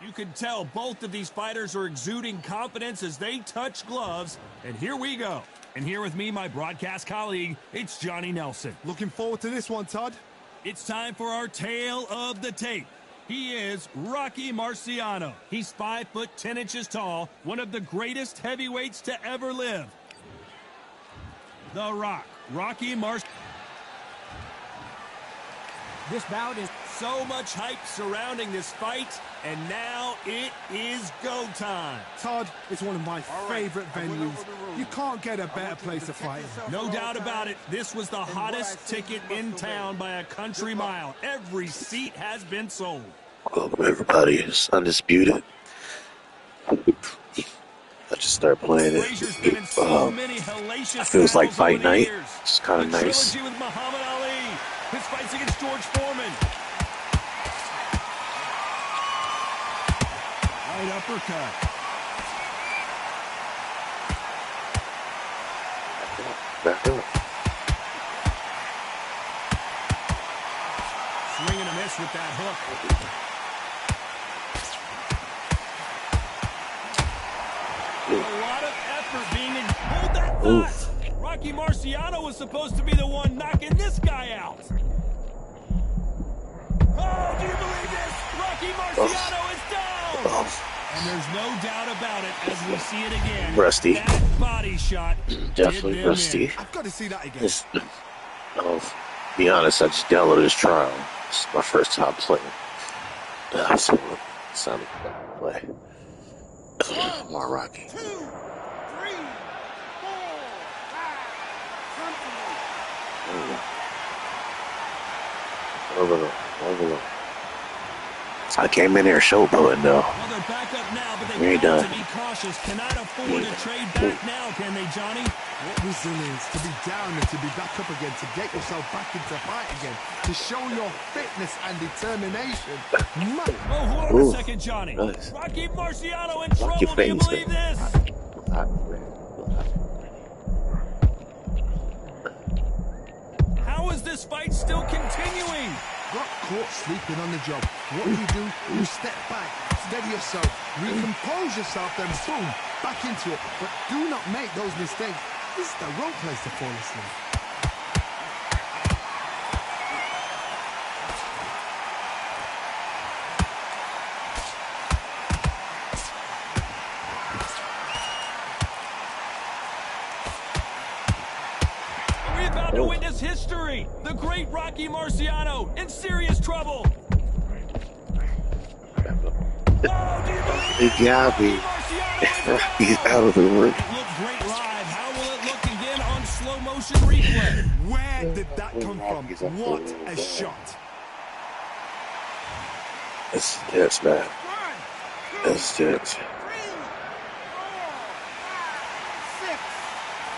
You can tell both of these fighters are exuding confidence as they touch gloves. And here we go. And here with me, my broadcast colleague, it's Johnny Nelson. Looking forward to this one, Todd. It's time for our tale of the tape. He is Rocky Marciano. He's 5 foot 10 inches tall, one of the greatest heavyweights to ever live. The Rock, Rocky Marciano. This bout is so much hype surrounding this fight, and now it is go time. Todd, it's one of my favorite venues. You can't get a better place to fight. No doubt about it, this was the hottest ticket in town by a country mile. Every seat has been sold. Welcome everybody, it's Undisputed. I just started playing it. It feels like fight night. It's kind of nice. With Muhammad Ali. His fights against George Foreman. Right uppercut. Back up. Swing and a miss with that hook. A lot of effort being in. Hold that thought. Rocky Marciano was supposed to be the one knocking this guy out. Oh, do you believe this? Rocky Marciano is down. And there's no doubt about it as we see it again. Rusty. That body shot. Definitely rusty. I've got to see that again. Be honest, I just downloaded this trial. It's my first time playing. So it sounded like play. Come on, Rocky. 2, 3, 4, 5. Over. I came in there showboating though. Well, they're back up now, but We they ain't got done. to be cautious. Cannot afford to trade back now, can they, Johnny? What resilience to be down and to be back up again, to get yourself back into fight again, to show your fitness and determination. Oh, hold on a second, Johnny. Nice. Rocky Marciano in trouble. your Do you face, believe this? How is this fight still continuing? Got caught sleeping on the job. What do? You step back, steady yourself, recompose yourself, then boom, back into it. But do not make those mistakes. This is the wrong place to fall asleep. Are we about to witness history? The great Rocky Marciano in serious trouble. Oh, do you believe He got me. He's out of the ring. it looked great live. How will it look again on slow motion replay? Where did that come from? What a shot. It's tense, man. 1, 2, It's tense. 3, 4, 5, 6.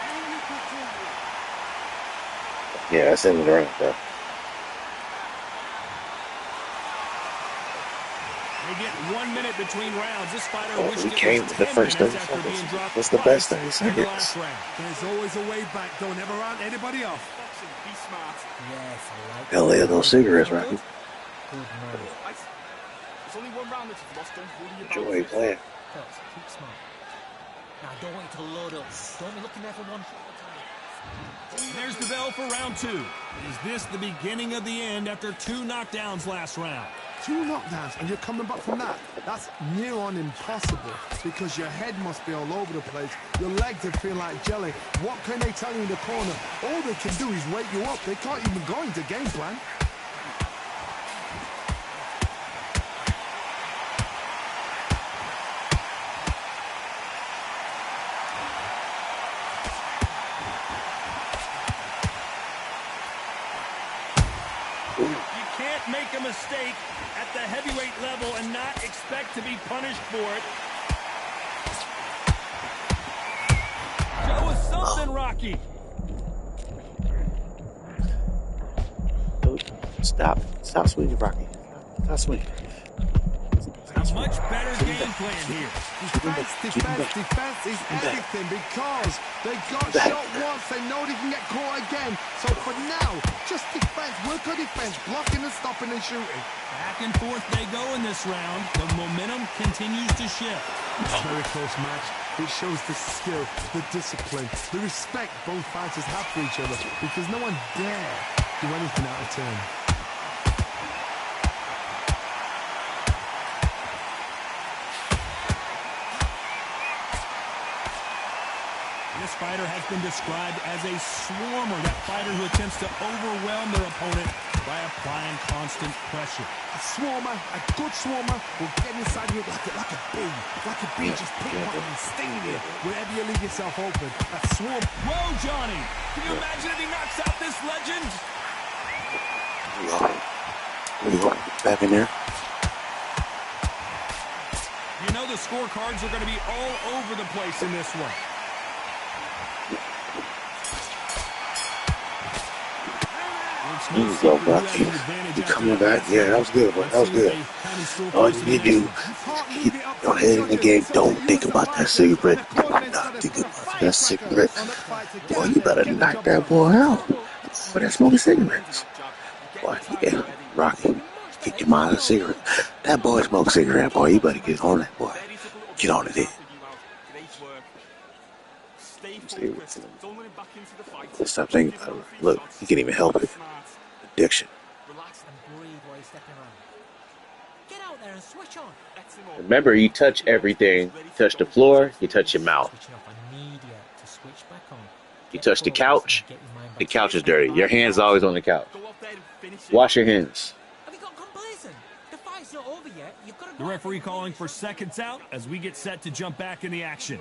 And you continue. Yeah, it's in the ring, bro. They get 1 minute between rounds. This fighter wished We it came was to the 10 first minutes 30 after being seconds. dropped What's the best twice 30 in the seconds? last round. There's always a way back. Don't ever round anybody off. Be smart. Yes, I like Hell yeah, those cigarettes, Rocky. Good man. There's only one round that you've lost. Don't worry about Enjoy it. playing. Coach, keep smart. Now, don't want you to load up. Don't be looking there for one shot at a time. There's the bell for round 2. Is this the beginning of the end after 2 knockdowns last round? 2 knockdowns and you're coming back from that. That's near on impossible because your head must be all over the place. Your legs would feel like jelly. What can they tell you in the corner? All they can do is wake you up. They can't even go into game plan. You can't make a mistake at the heavyweight level and not expect to be punished for it. Show us something, Rocky. Stop swinging, Rocky. Stop swinging. Not much better game plan here. Defense is everything because they got shot once. They know they can get caught again. So for now, just defense. Work on defense. Blocking and stopping and shooting. Back and forth they go in this round. The momentum continues to shift. It's a very close match. It shows the skill, the discipline, the respect both fighters have for each other because no one dare do anything out of turn. This fighter has been described as a swarmer, that fighter who attempts to overwhelm their opponent by applying constant pressure. A swarmer, a good swarmer, will get inside you like a bee. Like a bee, just pickpocket and sting you wherever you leave yourself open. A swarm. Whoa, Johnny! Can you imagine if he knocks out this legend? Back in there. You know the scorecards are going to be all over the place in this one. There you go, Rocky. You coming back? Yeah, that was good, bro. That was good. All you need to do, go ahead in the game. Don't think about that cigarette. Do not think about that cigarette. Boy, you better knock that boy out. Boy, that's smoking cigarettes. Boy, yeah, Rocky, get your mind on a cigarette. That boy smokes cigarette, boy. You better get on that, boy. Get on it, then. Stop thinking about it. Look, he can't even help it. Addiction. Relax and breathe while you're stepping around. Get out there and switch on. Remember, you touch everything. You touch the floor, you touch your mouth. Switching off immediate to switch back on. You touch the couch is dirty. Your hand's always on the couch. Wash your hands. Have you got complacent? The fight's not over yet. You've got to The referee calling for seconds out as we get set to jump back in the action.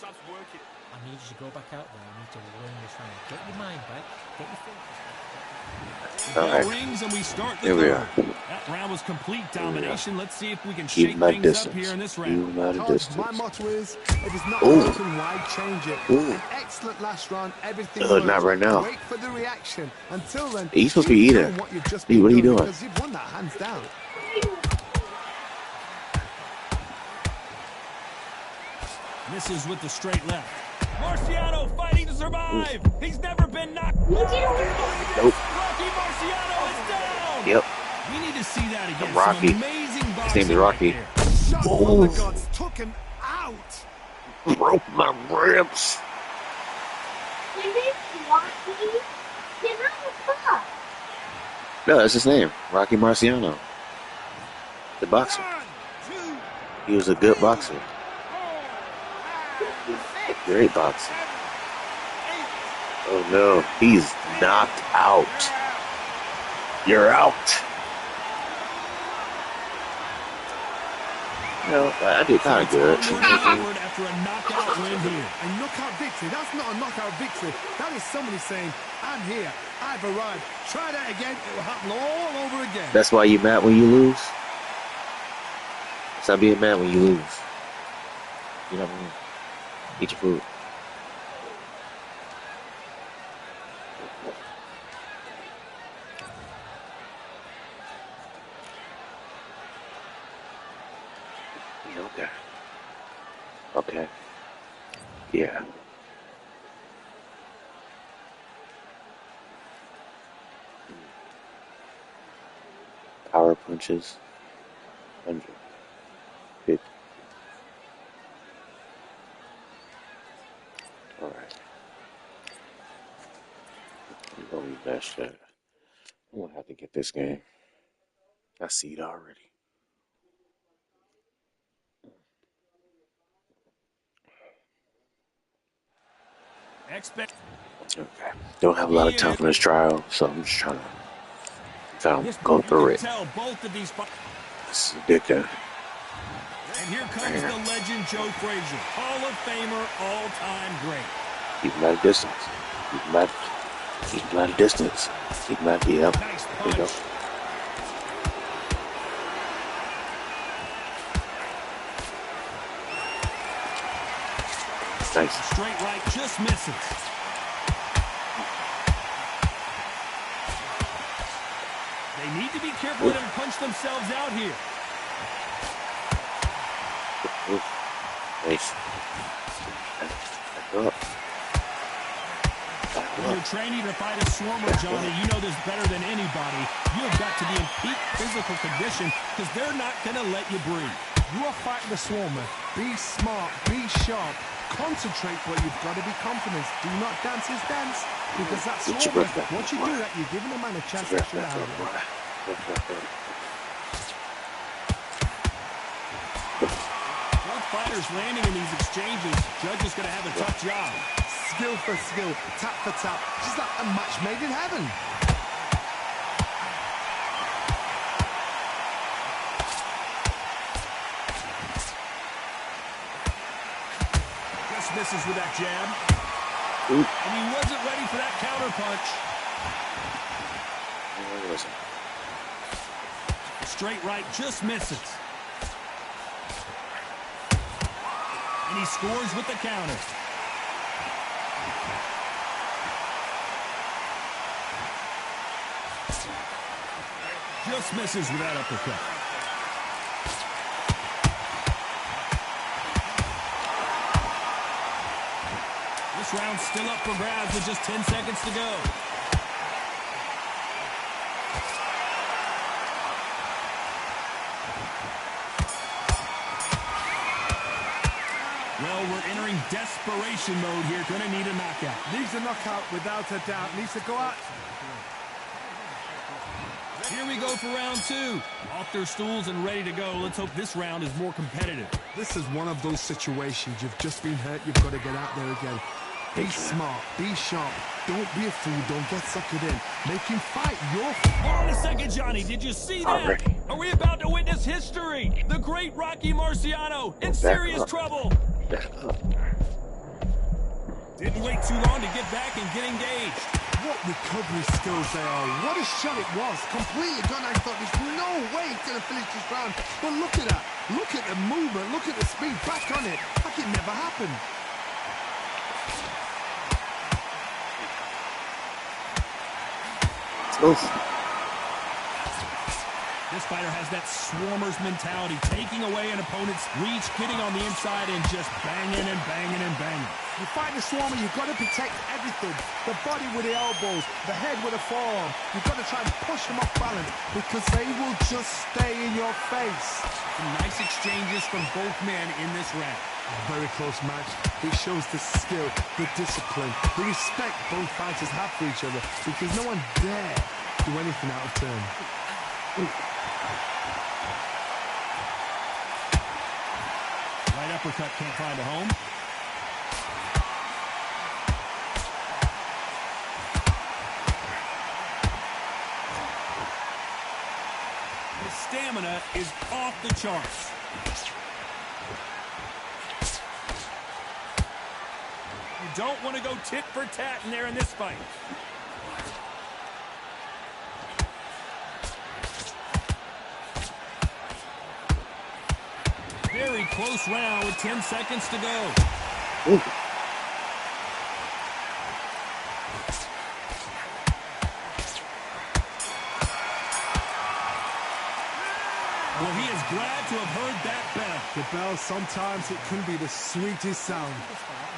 I need you to go back out there. I need to win this round. Get your mind back. Get your focus back. The All bell right. rings and we start the Here we third. are. That round was complete domination. Let's see if we can Keep shake my things up distance. here in this Keep round. my My distance. motto is, if it's not Ooh. working, why change it? Ooh. An excellent last round, everything Not works. right now. Wait for the reaction. Until then, He's supposed to be keep eating. doing what you've just Lee, been what are you doing? because you've won that hands down. Misses with the straight left. Marciano fighting to survive. He's never been knocked. Nope. Rocky Marciano is down. Yep. We need to see that again. Rocky. Some amazing His boxing name is Rocky. right there. Shot from the gods, took him out. Broke my ribs. No, that's his name. Rocky Marciano. The boxer. He was a good boxer. Great boxer. Oh no, he's knocked out. You're out. You know, I did kind of good. Moving forward after a knockout win here. A knockout victory. That's not a knockout victory. That is somebody saying, I'm here. I've arrived. Try that again. It will happen all over again. That's why you mad when you lose? Stop being mad when you lose. You know what I mean? Eat your food. Okay. Okay. Yeah. Power punches. 150. Alright. I'm gonna rematch that. I'm gonna have to get this game. I see it already. Okay. Don't have a lot of time for this trial, so I'm just trying to go through it. Tell both of these. It's addictive. And here comes the legend Joe Frazier, Hall of Famer, all-time great. Keep him at a distance. Keep him at a distance. Keep him at, yep. Nice There you go. punch. Nice. Straight right just misses. They need to be careful and punch themselves out here. Ooh, nice. Back up. When you're training to fight a swarmer, Johnny, you know this better than anybody. You've got to be in peak physical condition because they're not going to let you breathe. You are fighting the swarmer. Be smart, be sharp, concentrate, but you've got to be confident. Do not dance his dance because that swarmer, once you do that, you're giving the man a chance to shut out. Both fighters landing in these exchanges. Judge is going to have a tough job. Skill for skill, tap for tap, just like a match made in heaven. Just misses with that jab. And he wasn't ready for that counter punch. Straight right just misses. And he scores with the counter. Just misses with that uppercut. This round's still up for grabs with just 10 seconds to go. Well, we're entering desperation mode here. Gonna need a knockout. Needs a knockout without a doubt. Needs to go out. Here we go for round two. Off their stools and ready to go. Let's hope this round is more competitive. This is one of those situations. You've just been hurt. You've got to get out there again. Be smart. Be sharp. Don't be a fool. Don't get suckered in. Make him fight your Hold on a second, Johnny. Did you see that? Are we about to witness history? The great Rocky Marciano in serious trouble. Didn't wait too long to get back and get engaged. What recovery skills they are. What a shot it was. Completely gone. I thought there's no way he's going to finish this round. But look at that. Look at the movement. Look at the speed. Back on it. Like it never happened. Oof. This fighter has that swarmer's mentality, taking away an opponent's reach, getting on the inside and just banging and banging and banging. You fight the swarmer, you've got to protect everything. The body with the elbows, the head with the forearm. You've got to try and push them off balance because they will just stay in your face. Some nice exchanges from both men in this round. A very close match. It shows the skill, the discipline, the respect both fighters have for each other because no one dare do anything out of turn. Right uppercut can't find a home. His stamina is off the charts. You don't want to go tit for tat in there in this fight. Very close round with 10 seconds to go. Ooh. Well, he is glad to have heard that bell. The bell, sometimes it can be the sweetest sound.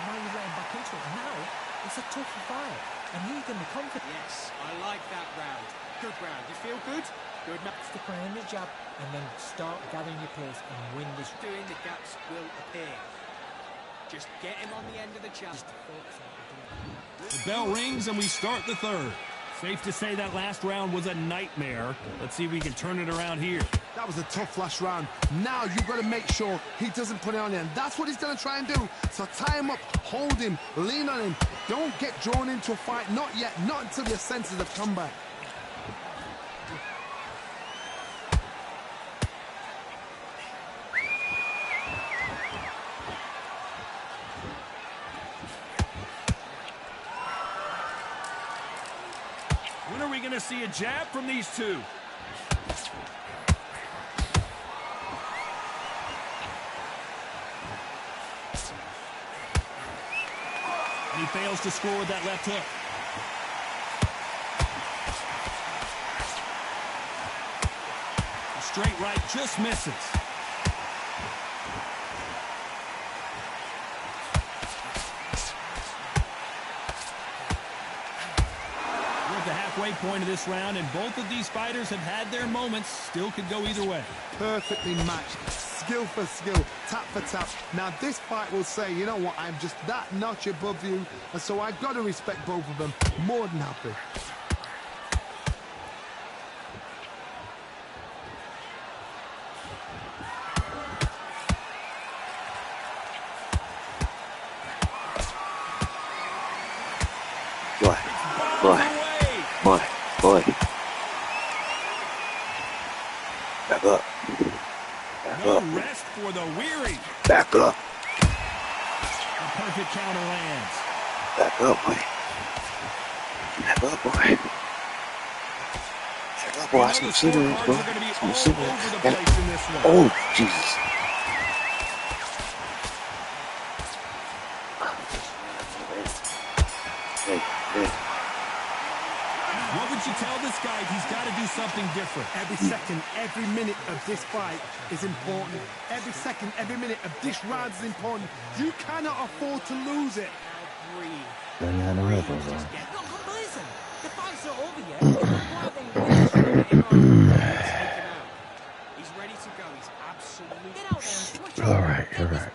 Now you're getting back into it. Now it's a tougher fight, and he's going to be confident. Yes, I like that round. Good round. You feel good? Good. Now Stick around the jab, and then start gathering your pace and win this. doing the gaps will appear. Just get him on the end of the jab. The bell rings and we start the third. Safe to say that last round was a nightmare. Let's see if we can turn it around here. That was a tough last round. Now you've got to make sure he doesn't put it on you. And that's what he's going to try and do. So tie him up, hold him, lean on him. Don't get drawn into a fight. Not yet. Not until your senses have come back. When are we going to see a jab from these two? And he fails to score with that left hook. A straight right just misses. halfway point of this round, and both of these fighters have had their moments. Still could go either way. Perfectly matched. Skill for skill, tap for tap. Now this fight will say, you know what, I'm just that notch above you, and so I've got to respect both of them. More than happy. Boy. Back up. No rest for the weary. Back up. The perfect counter lands. Back up, boy. Back up, boy. Back up, boy. That's some cigarettes, bro. Some cigarettes. Oh, Jesus. Hey. What would you tell this guy? He's got to do something different. Every second, every minute of this fight is important. Every second, every minute of this round is important. You cannot afford to lose it. Listen, the fight's not over yet. He's ready to go. He's absolutely... Get out there. All right, you're right.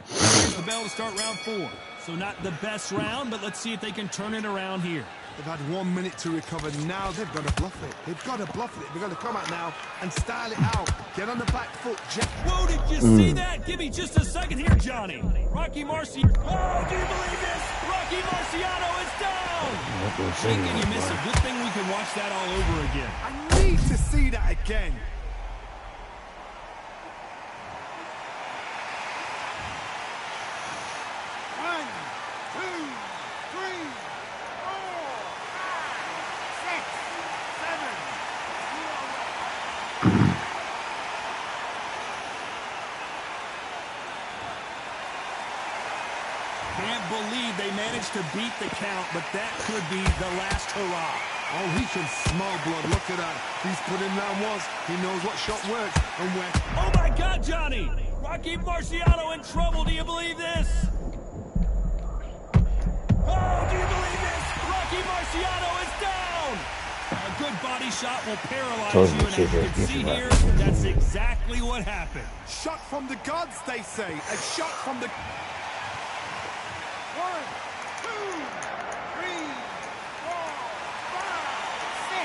There's the bell to start round 4. So not the best round, but let's see if they can turn it around here. They've had 1 minute to recover. Now they've got to bluff it. They've got to bluff it. They've got to come out now and style it out. Get on the back foot, Jack. Whoa, did you see that? Give me just a second here, Johnny. Rocky Marciano. Oh, do you believe this? Rocky Marciano is down. How can you miss it? Good thing we can watch that all over again. I need to see that again. Can't believe they managed to beat the count, but that could be the last hurrah. Oh, he can smell blood. Look at that. He's put in round once. He knows what shot works and when. Oh, my God, Johnny. Rocky Marciano in trouble. Do you believe this? Oh, do you believe this? Rocky Marciano is down. A good body shot will paralyze you, and as you can see here, that's exactly what happened. Shot from the gods, they say. A shot from the... 1, 2, 3, 4, 5, 6.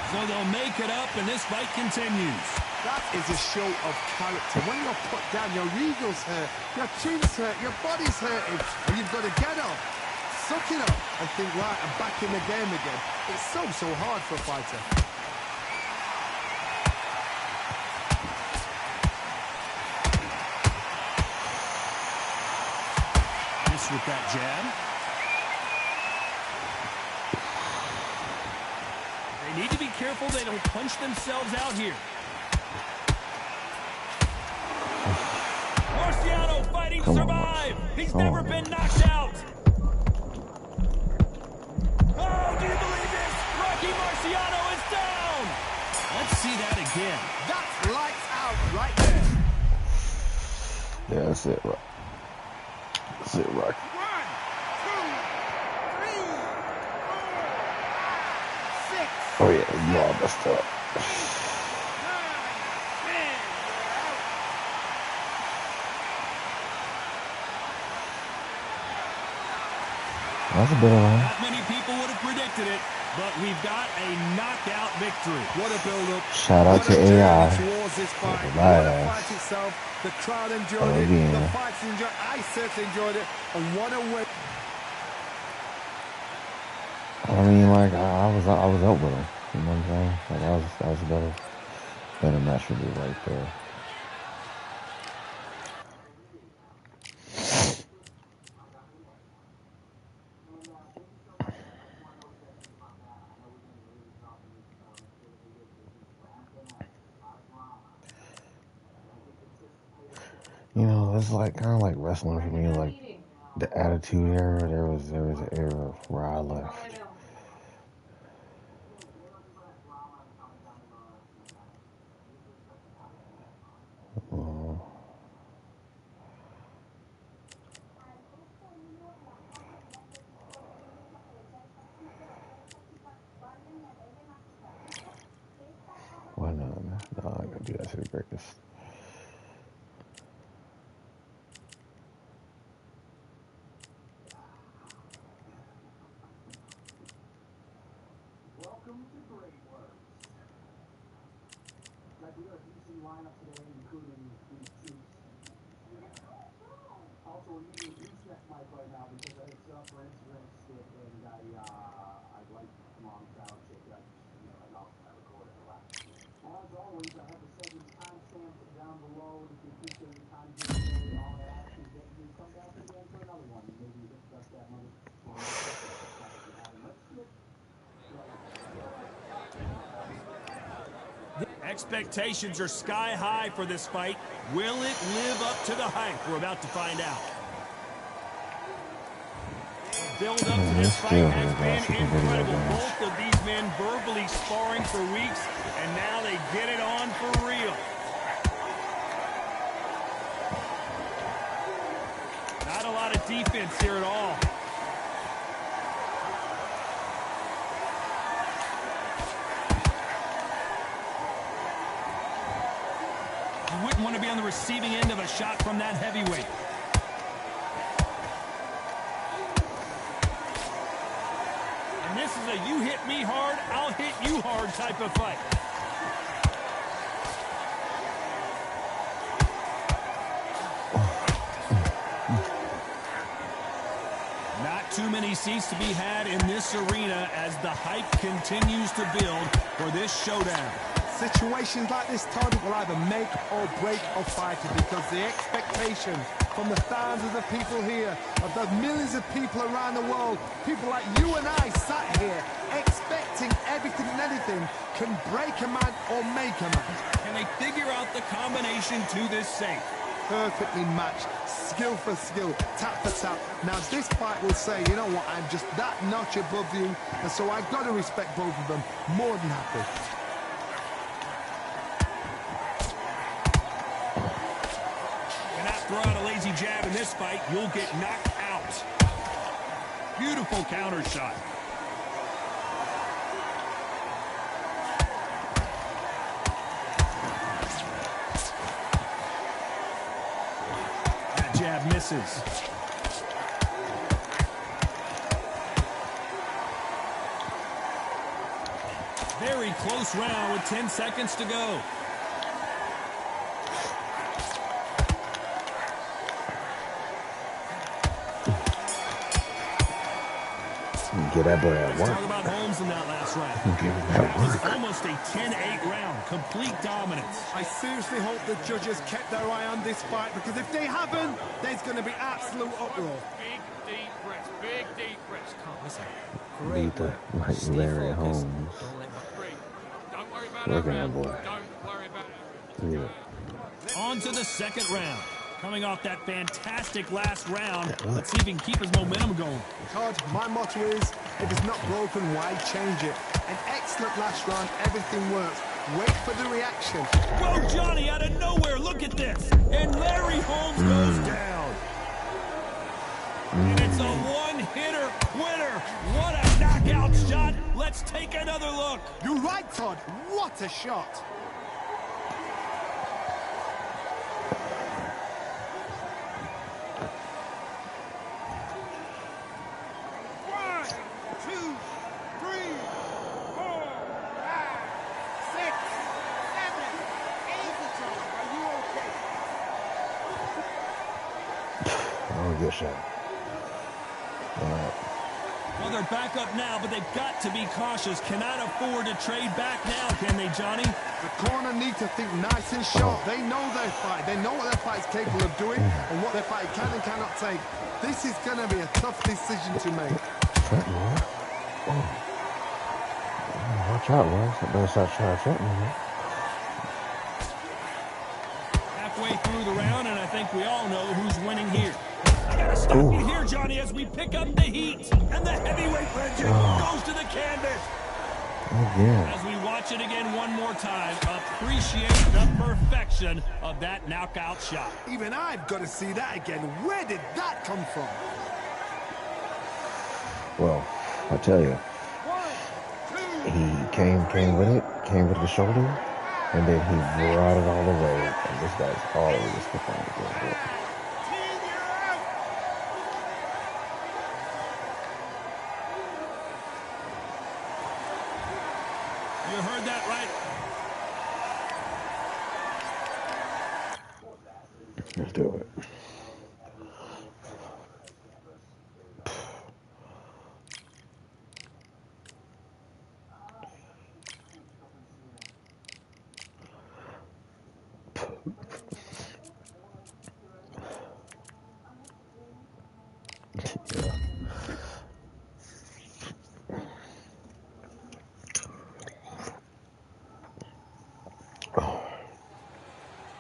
So they'll make it up, and this fight continues. That is a show of character. When you're put down, your ego's hurt, your chin's hurt, your body's hurting, and you've got to get up, suck it up, and think, right, I'm back in the game again. It's so hard for a fighter. With that jab. They need to be careful they don't punch themselves out here. Marciano fighting to survive. He's never been knocked out. Oh, do you believe this? Rocky Marciano is down. Let's see that again. That's lights out right there. Yeah, that's it, right? That's it, Rocky. 1, 2, 3, 4, 5, 6. Oh, yeah, you all messed up. That's a better one. Not many people would have predicted it, but we've got a knockout victory. What a build-up. Shout out to AI. Towards this fight. What What a fight itself. The crowd enjoyed it. yeah. The fight's enjoyed it. I certainly enjoyed it. And what a win. I mean, like, I was up with him. You know what I'm saying? Like, that was a better match for me right there. You know, it's like kind of like wrestling for me. Like the Attitude Era, there was an era where I left. No, I ain't gonna do that to the greatest. Welcome to Great Works. Like we got a decent lineup today, including these troops. Also, we're using a gooseneck mic right now because I hit up for Instagram skit and I'd like mom's out check it out. And I recorded a lot. As always, I have the segments timestamped down below. If you appreciate your time here today, all I ask is that you come back again for another one. Maybe hit the best that money. Let's get Expectations are sky high for this fight. Will it live up to the hype? We're about to find out. Build up to this fight has been incredible. Both of these men verbally sparring for weeks, and now they get it on for real. Not a lot of defense here at all. You wouldn't want to be on the receiving end of a shot from that heavyweight. And this is a you hit me hard, I'll hit you hard type of fight. Not too many seats to be had in this arena as the hype continues to build for this showdown. Situations like this, Todd, will either make or break a fighter because the expectations from the thousands of people here, of the millions of people around the world, people like you and I sat here expecting everything and anything can break a man or make a man. Can they figure out the combination to this safe? Perfectly matched, skill for skill, tap for tap. Now this fight will say, you know what, I'm just that notch above you, and so I've got to respect both of them. More than happy. Throw out a lazy jab in this fight, you'll get knocked out. Beautiful counter shot. That jab misses. Very close round with 10 seconds to go. Get that boy at work. Talk about Holmes in that last round. It was almost a 10-8 round. Complete dominance. I seriously hope the judges kept their eye on this fight, because if they haven't, there's going to be absolute uproar. Big deep breaths. Big deep breaths. Can't miss it. Beat the like Larry Holmes. Don't worry about Look at that boy. Don't worry about it. Yeah. On to the second round. Coming off that fantastic last round, let's see if he can keep his momentum going. Todd, my motto is, if it's not broken, why change it? An excellent last round, everything works. Wait for the reaction. Whoa, Johnny, out of nowhere, look at this. And Larry Holmes goes down. And it's a one-hitter winner. What a knockout shot. Let's take another look. You're right, Todd. What a shot. Good shot. Well, they're back up now, but they've got to be cautious. Cannot afford to trade back now, can they, Johnny? The corner need to think nice and sharp. They know their fight. They know what their fight is capable of doing and what their fight can and cannot take. This is going to be a tough decision to make. Watch out, Wes. I better start trying something, man. Halfway through the round, and I think we all know who's winning here. I gotta stop you here, Johnny, as we pick up the heat. And the heavyweight legend goes to the canvas. As we watch it again one more time, appreciate the perfection of that knockout shot. Even I've got to see that again. Where did that come from? Well, I tell you, he came with it, came with the shoulder, And then he brought it all the way, and this guy's all over this performance. You heard that right. Let's do it.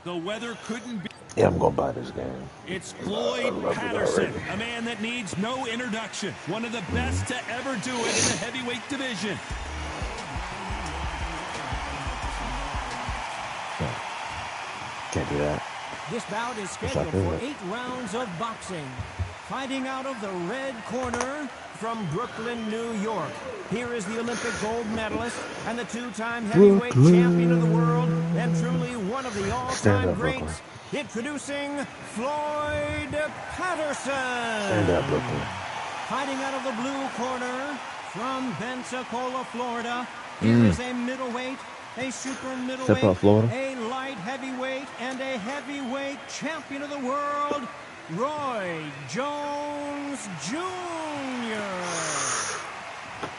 The weather couldn't be. Yeah, I'm gonna buy this game. It's Floyd Patterson, a man that needs no introduction. One of the best to ever do it in the heavyweight division. Can't do that. This bout is scheduled for 8 rounds of boxing. Fighting out of the red corner from Brooklyn, New York. Here is the Olympic gold medalist and the 2-time heavyweight champion of the world and truly one of the all-time greats. Introducing Floyd Patterson. Stand up, Brooklyn. Fighting out of the blue corner from Pensacola, Florida. Here is a middleweight, a super middleweight, a light heavyweight, and a heavyweight champion of the world, Roy Jones Jr.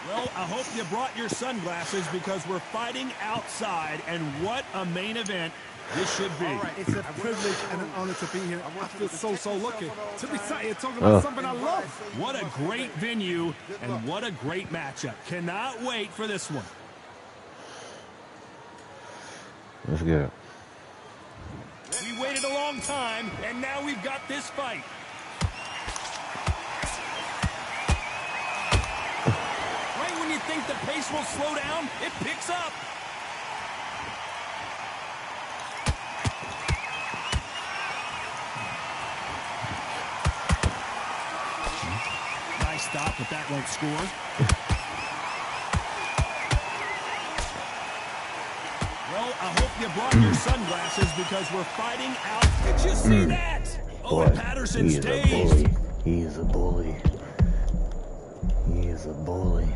Well, I hope you brought your sunglasses because we're fighting outside, and what a main event this should be. All right, it's a privilege and an honor to be here. I feel so lucky to be sat here talking about something I love. What a great venue, and what a great matchup. Cannot wait for this one. Let's get it. We waited a long time, and now we've got this fight. Right when you think the pace will slow down, it picks up. Nice stop, but that won't score. Well, I hope you brought your sunglasses because we're fighting out. Did you see that? Oh, and Patterson stays. He is a bully. He is a bully.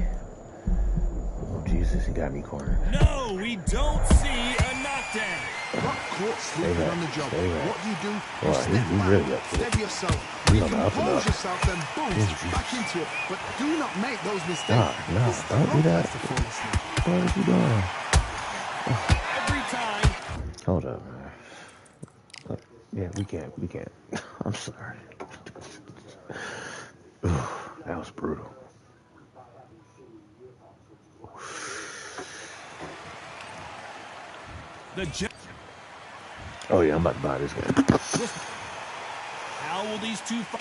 Oh, Jesus, he got me cornered. No, we don't see a knockdown. Rock caught sleeping on the job. What do? You He's really up to it. steady yourself. He's You on the up and compose up. yourself, then boom, back into it. But do not make those mistakes. No, don't do that. What are you doing? Every time. Hold up, man. Look, yeah, we can't. I'm sorry. That was brutal. Oh yeah, I'm about to buy this game. How will these two fight?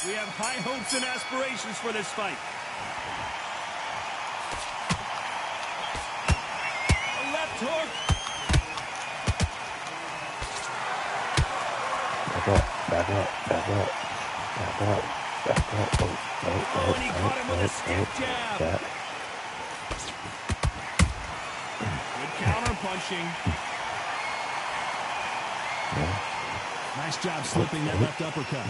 We have high hopes and aspirations for this fight. A left hook. Back up. Oh, and he caught him with a stiff jab. Good counter punching. Nice job slipping that left uppercut.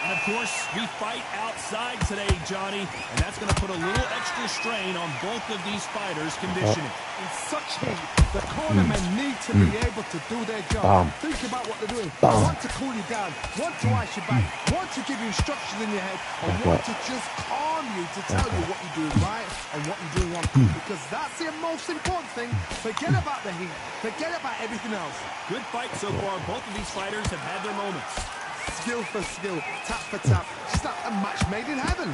And of course, we fight outside today, Johnny, and that's going to put a little extra strain on both of these fighters' conditioning. In such heat, the cornermen need to be able to do their job. Think about what they're doing. Want to cool you down, want to ice you back, want to give you instructions in your head, and want to just calm you to tell you what you're doing right and what you're doing wrong. Because that's the most important thing. Forget about the heat. Forget about everything else. Good fight so far. Both of these fighters have had their moments. Skill for skill, tap for tap. Just like a match made in heaven.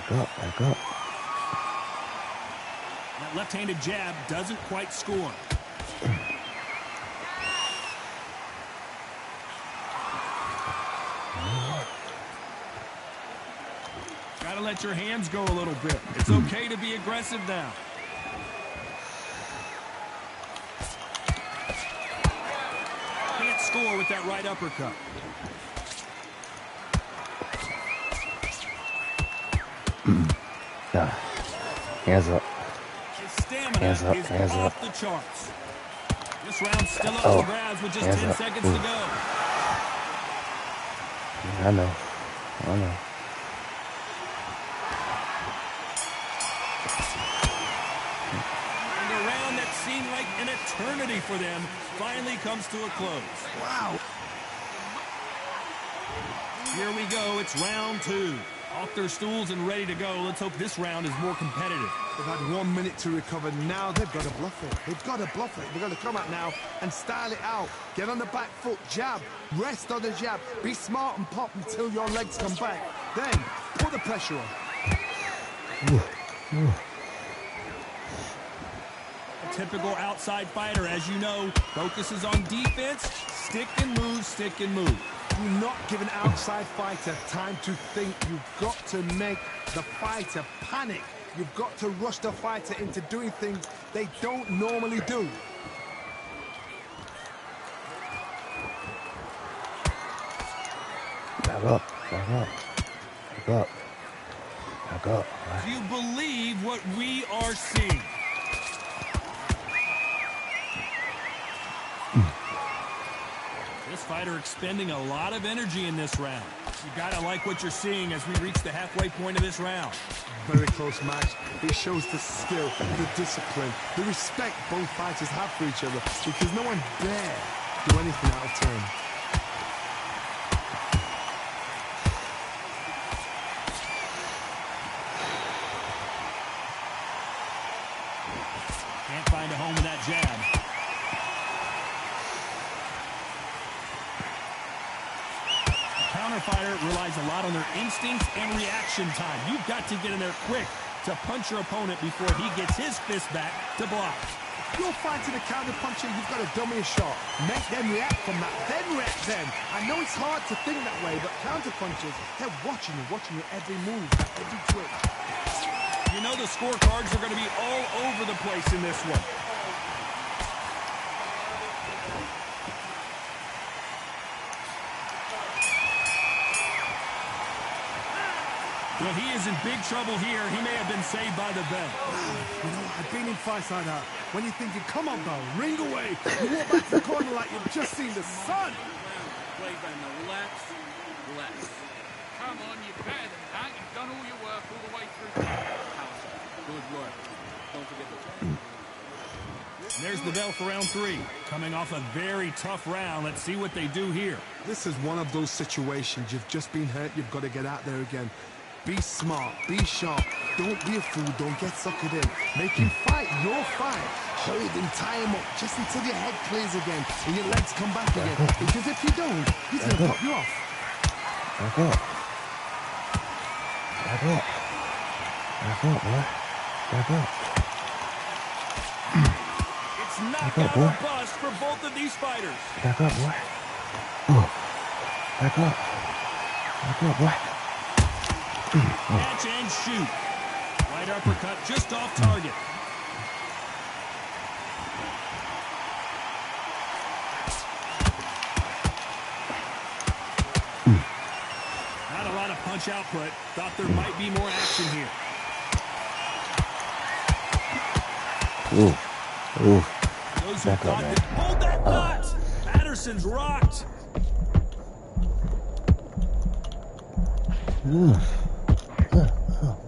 Back up. That left-handed jab doesn't quite score. Gotta let your hands go a little bit. It's okay to be aggressive now. Can't with that right uppercut. Hands up. His stamina Hands up, is hands off up. the charts. This round's still up Oh, for grabs with just hands 10 up. seconds to go. I know. I know. And a round that seemed like an eternity for them finally comes to a close. Wow. Here we go. It's round 2. Off their stools and ready to go. Let's hope this round is more competitive. They've had 1 minute to recover. Now they've got to bluff it. They've got to bluff it. They've got to come out now and style it out. Get on the back foot, jab. Rest on the jab. Be smart and pop until your legs come back. Then put the pressure on. A typical outside fighter, as you know, focuses on defense, stick and move, stick and move. Do not give an outside fighter time to think. You've got to make the fighter panic. You've got to rush the fighter into doing things they don't normally do. Back up. Back up. Back up. Back up. Do you believe what we are seeing? This fighter expending a lot of energy in this round. You gotta like what you're seeing as we reach the halfway point of this round. Very close match. It shows the skill, the discipline, the respect both fighters have for each other, because no one dare do anything out of turn. Can't find a home with that jab. Counterfighter relies a lot on their instincts and reaction time. You've got to get in there quick to punch your opponent before he gets his fist back to block. You're fighting a counter puncher, you've got to dummy a shot. Make them react from that, then react then. I know it's hard to think that way, but counter punchers, they're watching you every move, every twitch. You know the scorecards are going to be all over the place in this one. Well, he is in big trouble here. He may have been saved by the bell. You know, I've been in fights like that. When you're thinking, come on, bell, ring away. You walk back to the corner like you've just seen the sun. Play them, relax. Come on, you're better than that. You've done all your work all the way through. Good work. Don't forget the time. There's the bell for round 3. Coming off a very tough round. Let's see what they do here. This is one of those situations. You've just been hurt. You've got to get out there again. Be smart. Be sharp. Don't be a fool. Don't get suckered in. Make him fight your fight. Hold him, tie him up just until your head clears again and your legs come back again. Because if you don't, he's going to pop you off. Back up. Back up. Back up, boy. Back up. It's knockout or bust for both of these fighters. Back up, boy. Back up. Back up, boy. Catch and shoot. Right uppercut just off target. Not a lot of punch output. Thought there might be more action here. Those who thought that hold that thought. Patterson's rocked.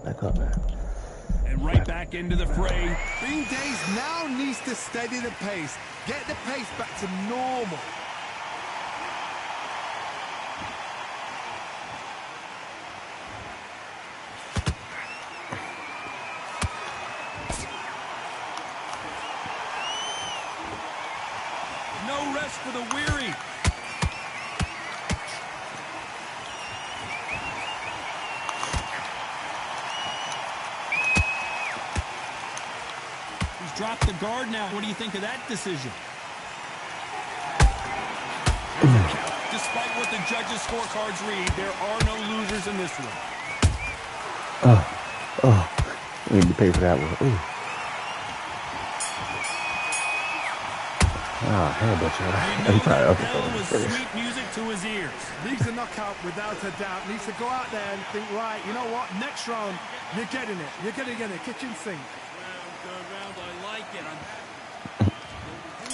Back up, man. And right back into the fray. Bean Days now needs to steady the pace. Get the pace back to normal. No rest for the weary. He's dropped the guard now. What do you think of that decision? Despite what the judges' scorecards read, there are no losers in this one. We need to pay for that one. Oh, hey, but You you know probably that up bell was first. sweet music to his ears. Needs a knockout without a doubt. Needs to go out there and think, right, you know what? Next round, you're getting it. You're going to get it. Kitchen sink. Round, I like it.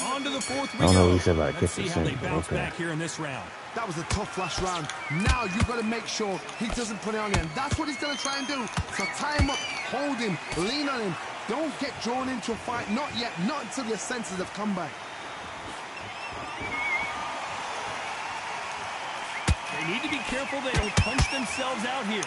On to the fourth we I don't know go. what he said about Let's kitchen see how they sink, but bounce okay. back here in this round. That was a tough last round. Now you've got to make sure he doesn't put it on you. And that's what he's going to try and do. So tie him up, hold him, lean on him. Don't get drawn into a fight. Not yet. Not until your senses have come back. They need to be careful they don't punch themselves out here.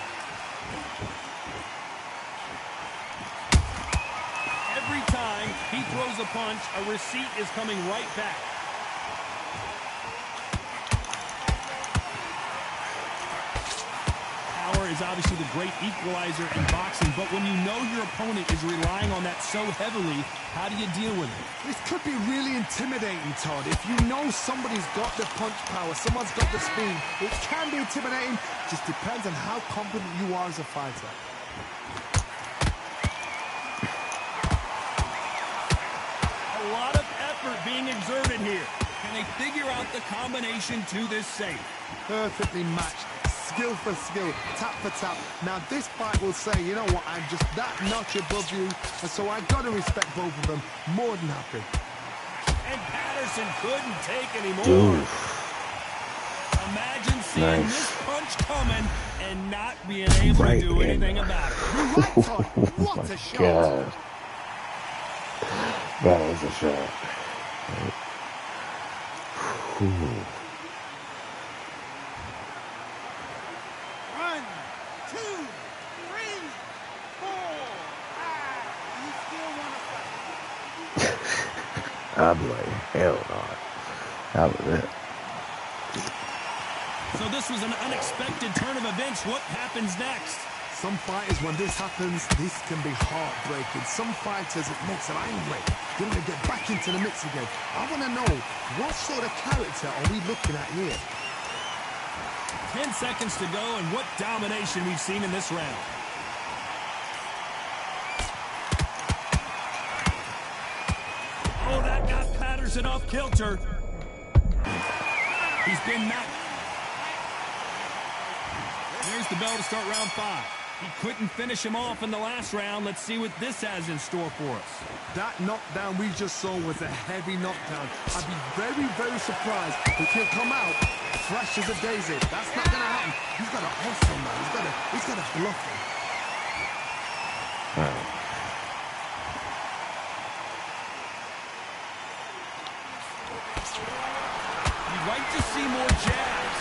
Every time he throws a punch, a receipt is coming right back. Power is obviously the great equalizer in boxing, but when you know your opponent is relying on that so heavily, how do you deal with it? This could be really intimidating, Todd. If you know somebody's got the punch power, someone's got the speed, it can be intimidating. Just depends on how confident you are as a fighter. A lot of effort being exerted here. Can they figure out the combination to this save? Perfectly matched. Skill for skill, tap for tap. Now this fight will say, you know what, I'm just that notch above you, and so I've got to respect both of them. More than happy. And Patterson couldn't take anymore. Dude. Imagine seeing Nice. this punch coming and not being able Right to do in. anything about it. You're right, Todd. What a shot. God. That was a shot. Ooh. 1, 2, 3, 4, 5. You still want to fight? I'd be like, hell no. That was it. So this was an unexpected turn of events. What happens next? Some fighters, when this happens, this can be heartbreaking. Some fighters, it makes them angry. They want to get back into the mix again. I want to know, what sort of character are we looking at here? 10 seconds to go, and what domination we've seen in this round. Oh, that got Patterson off kilter. He's been knocked. There's the bell to start round 5. He couldn't finish him off in the last round. Let's see what this has in store for us. That knockdown we just saw was a heavy knockdown. I'd be very, very surprised if he'll come out fresh as a daisy. That's not going to happen. He's got to hustle, man. He's got to bluff him. You'd like to see more jabs.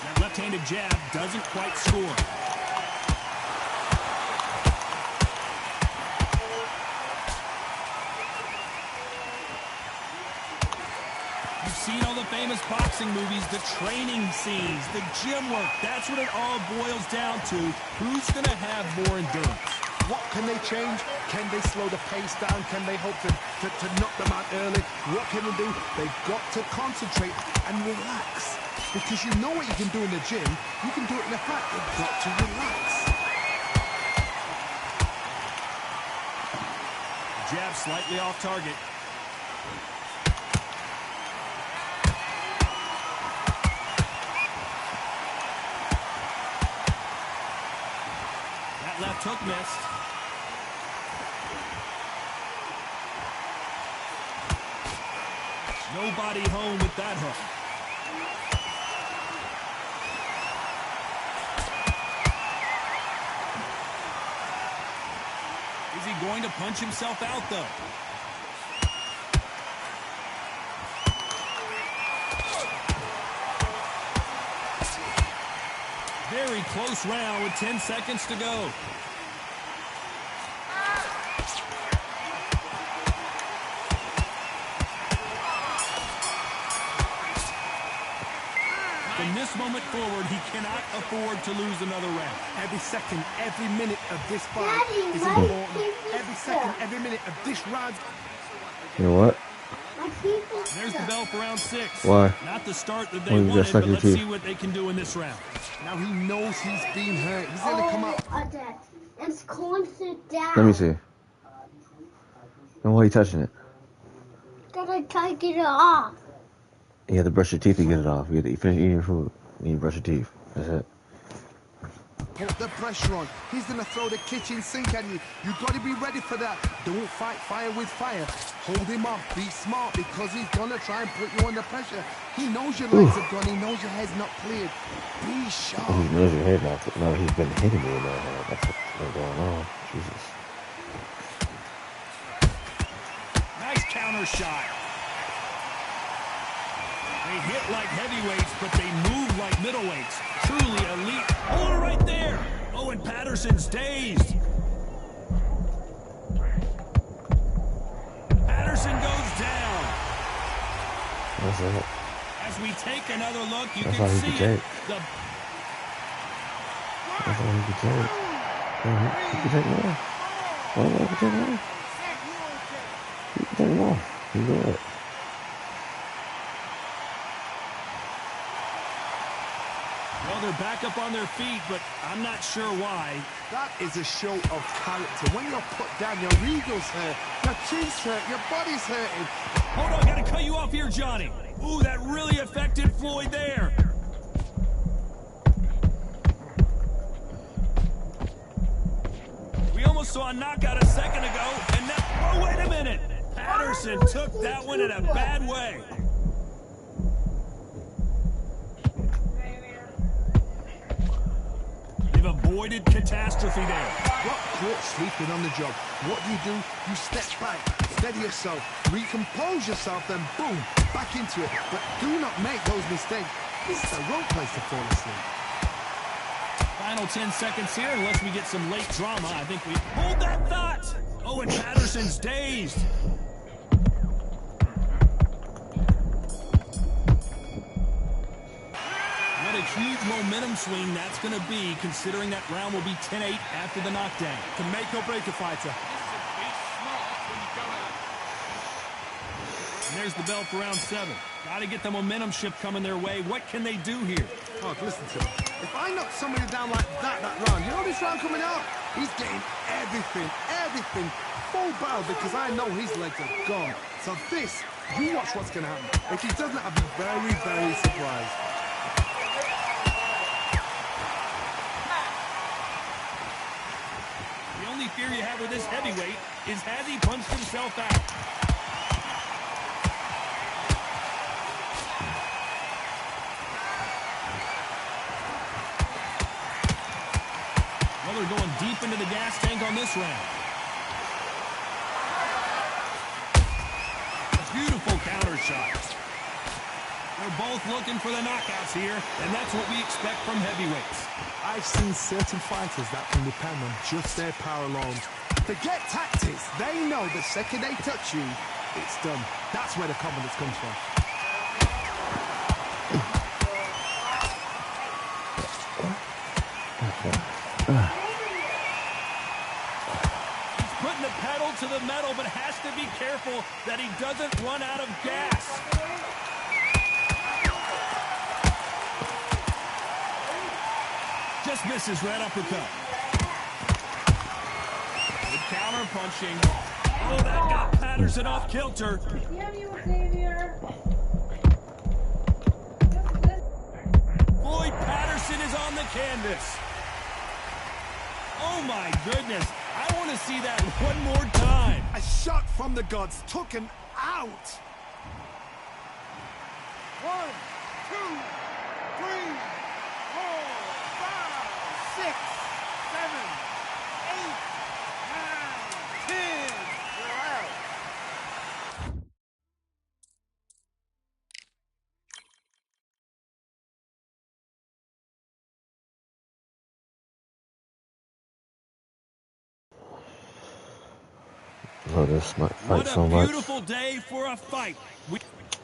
That left-handed jab doesn't quite score. You've seen all the famous boxing movies, the training scenes, the gym work. That's what it all boils down to. Who's going to have more endurance? What can they change? Can they slow the pace down? Can they hope to knock them out early? What can they do? They've got to concentrate and relax. Because you know what you can do in the gym. You can do it in the fight. They've got to relax. Jab slightly off target. That left hook missed. Nobody home with that hook. Is he going to punch himself out, though? Very close round with 10 seconds to go. From this moment forward, he cannot afford to lose another round. Every second, every minute of this fight is important. Every second, every minute of this round. You know what? There's the bell for round 6. Why? Not the start that Why they you wanted, just suck but your let's teeth? see what they can do in this round. Now he knows he's been hurt. He's going to come out. It's going to down. Let me see. And why are you touching it? Gotta try to get it off. You have to brush your teeth to get it off. You finish eating your food, and you brush your teeth. That's it. Put the pressure on. He's gonna throw the kitchen sink at you. You gotta be ready for that. Don't fight fire with fire. Hold him off. Be smart because he's gonna try and put you under pressure. He knows your legs have gone. He knows your head's not cleared. Be sharp. He knows your head not. No, he's been hitting me in that head. That's what's going on. Jesus. Nice counter shot. They hit like heavyweights, but they move like middleweights. Truly elite. Oh, right there. Oh, and Patterson's dazed. Patterson goes down. That's it. As we take another look, you That's can all he see could it. take. That's all he could take. He could take more. Why not? He could take more. He could take more. He good. Well, they're back up on their feet, but I'm not sure why. That is a show of character. When you're put down, your ego's hurt, your chin's hurt, your body's hurting. Hold on, I gotta cut you off here, Johnny. Ooh, that really affected Floyd there. We almost saw a knockout a second ago, and now, oh, wait a minute. Patterson took that one in a bad way. They've avoided catastrophe there. Got caught sleeping on the job. What do? You step back, steady yourself, recompose yourself, then boom, back into it. But do not make those mistakes. This is the wrong place to fall asleep. Final 10 seconds here, unless we get some late drama. I think we hold that thought. Oh, and Patterson's dazed. What a huge momentum swing that's going to be, considering that round will be 10-8 after the knockdown. To make or break a fighter. And there's the bell for round 7. Got to get the momentum shift coming their way. What can they do here? Oh, listen to me. If I knock somebody down like that round, you know this round coming out? He's getting everything, full barrel because I know his legs are gone. So this, you watch what's going to happen. If he doesn't, I'll be very, very surprised. The only fear you have with this heavyweight is has he punched himself out? Well, they're going deep into the gas tank on this round. Beautiful counter shots. They're both looking for the knockouts here, and that's what we expect from heavyweights. I've seen certain fighters that can depend on just their power alone. Forget tactics. They know the second they touch you, it's done. That's where the confidence comes from. He's putting the pedal to the metal, but has to be careful that he doesn't run out of gas. Just misses red uppercut. Good counter punching. Oh, that got Patterson off kilter. Floyd Patterson is on the canvas. Oh my goodness. I want to see that one more time. A shot from the gods took him out. 1, 2, 3, 4, 5, 6, 7, 8, 9, 10. You're out. Oh, this might fight What so a much. beautiful day for a fight.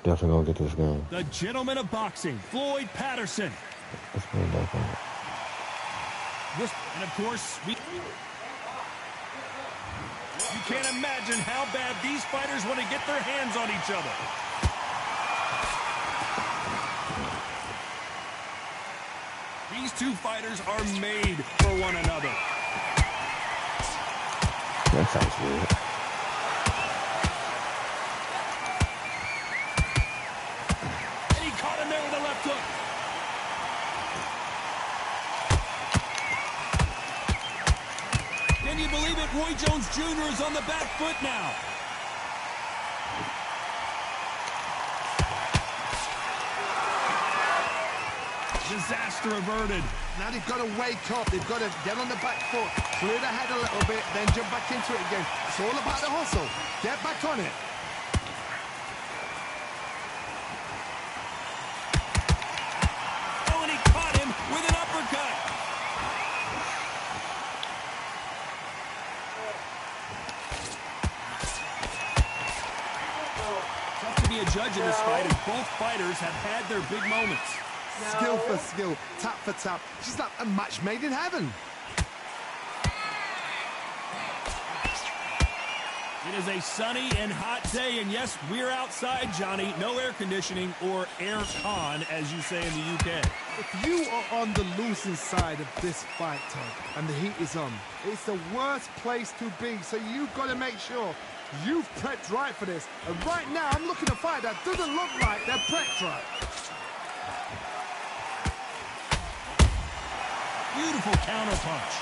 Definitely gonna get this going. The gentleman of boxing, Floyd Patterson. Let's put it back on. And of course, you can't imagine how bad these fighters want to get their hands on each other. These two fighters are made for one another. That sounds weird. And he caught him there with a left hook. Can you believe it? Roy Jones Jr. is on the back foot now. Disaster averted. Now they've got to wake up. They've got to get on the back foot, clear the head a little bit, then jump back into it again. It's all about the hustle. Get back on it. Oh, and he caught him with an uppercut. Tough to be a judge in this fight, as both fighters have had their big moments. Skill for skill, tap for tap. She's like a match made in heaven. It is a sunny and hot day, and yes, we're outside, Johnny. No air conditioning or air con, as you say in the UK. If you are on the losing side of this fight, Tom, and the heat is on, it's the worst place to be, so you've got to make sure you've prepped right for this. And right now, I'm looking at a fight that doesn't look like they're prepped right. Beautiful counter punch.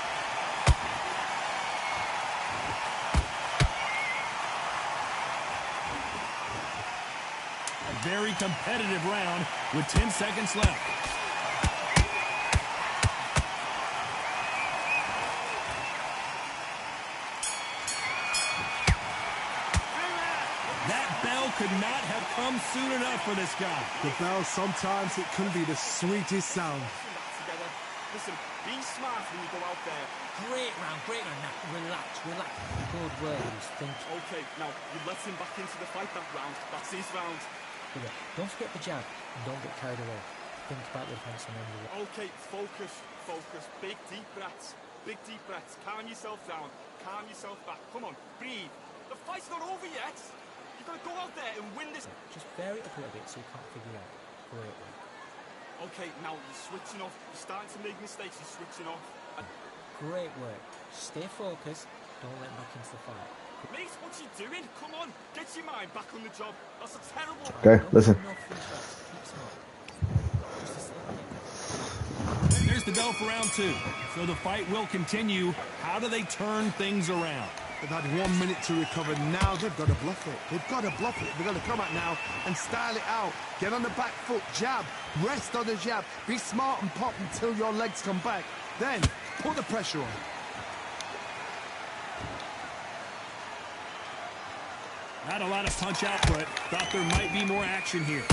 A very competitive round with 10 seconds left. That bell could not have come soon enough for this guy. The bell, sometimes it can be the sweetest sound. Listen, be smart when you go out there. Great round, great round. Now, relax, relax. Good words, think. Okay, now, you let him back into the fight that round. That's his round. Yeah, don't forget the jab. And don't get carried away. Think about the defense and then the... Okay, focus, focus. Big, deep breaths. Big, deep breaths. Calm yourself down. Calm yourself back. Come on, breathe. The fight's not over yet. You've got to go out there and win this. Just vary it up a little bit so you can't figure it out. Great work. Okay, now you're switching off. You're starting to make mistakes. You're switching off. Great work. Stay focused. Don't let back into the fight. Mate, what you doing? Come on, get your mind back on the job. That's a terrible... Okay, listen. There's the bell for round 2. So the fight will continue. How do they turn things around? They've had 1 minute to recover. Now they've got to bluff it. They've got to bluff it. They've got to come out now and style it out. Get on the back foot, jab, rest on the jab. Be smart and pop until your legs come back. Then put the pressure on. Not a lot of punch output. Thought there might be more action here.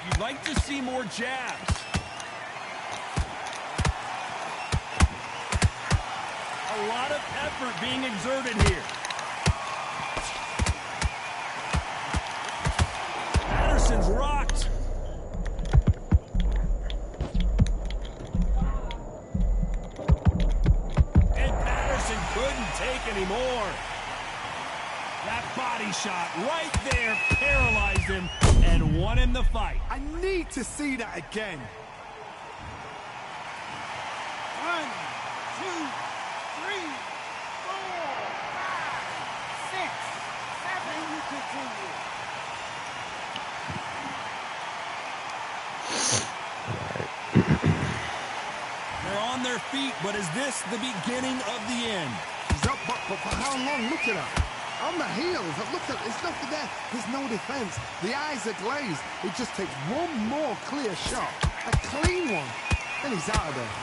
You'd like to see more jabs. A lot of effort being exerted here. Patterson's rocked. And Patterson couldn't take any more. That body shot right there paralyzed him and won him the fight. I need to see that again. 1, 2, 3, 4, 5, 6, 7. You continue. They're on their feet, but is this the beginning of the end? He's up, but for how long? Look at her. On the heels. Look at, there's nothing there. There's no defense. The eyes are glazed. It just takes one more clear shot. A clean one. Then he's out of there.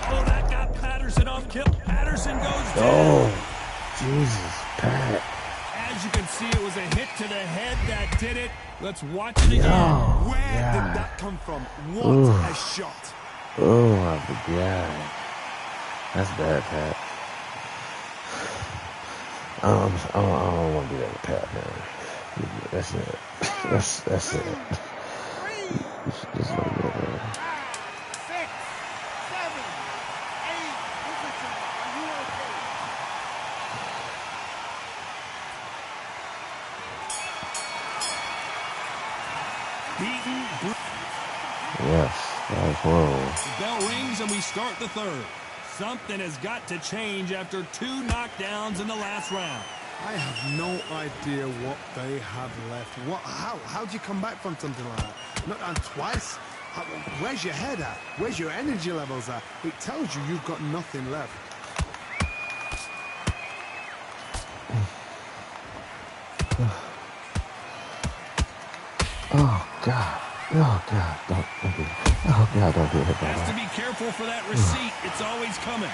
Oh, that got Patterson off kill. Patterson goes down. Oh, Jesus, Pat. As you can see, it was a hit to the head that did it. Let's watch it again. Oh, Where God. did that come from? What a shot. Oh, my God. That's bad, Pat. I don't want to do that with Pat, man. That's it. That's it. You should just let me go, man. 6, 7, 8. Are you okay? beaten. Yes, that was horrible. The bell rings and we start the third. Something has got to change after 2 knockdowns in the last round. I have no idea what they have left. How do you come back from something like that? Not down twice? Where's your head at? Where's your energy levels at? It tells you you've got nothing left. Oh God. Oh God, don't do it. Oh God, don't do it. Has to be careful for that receipt. It's always coming.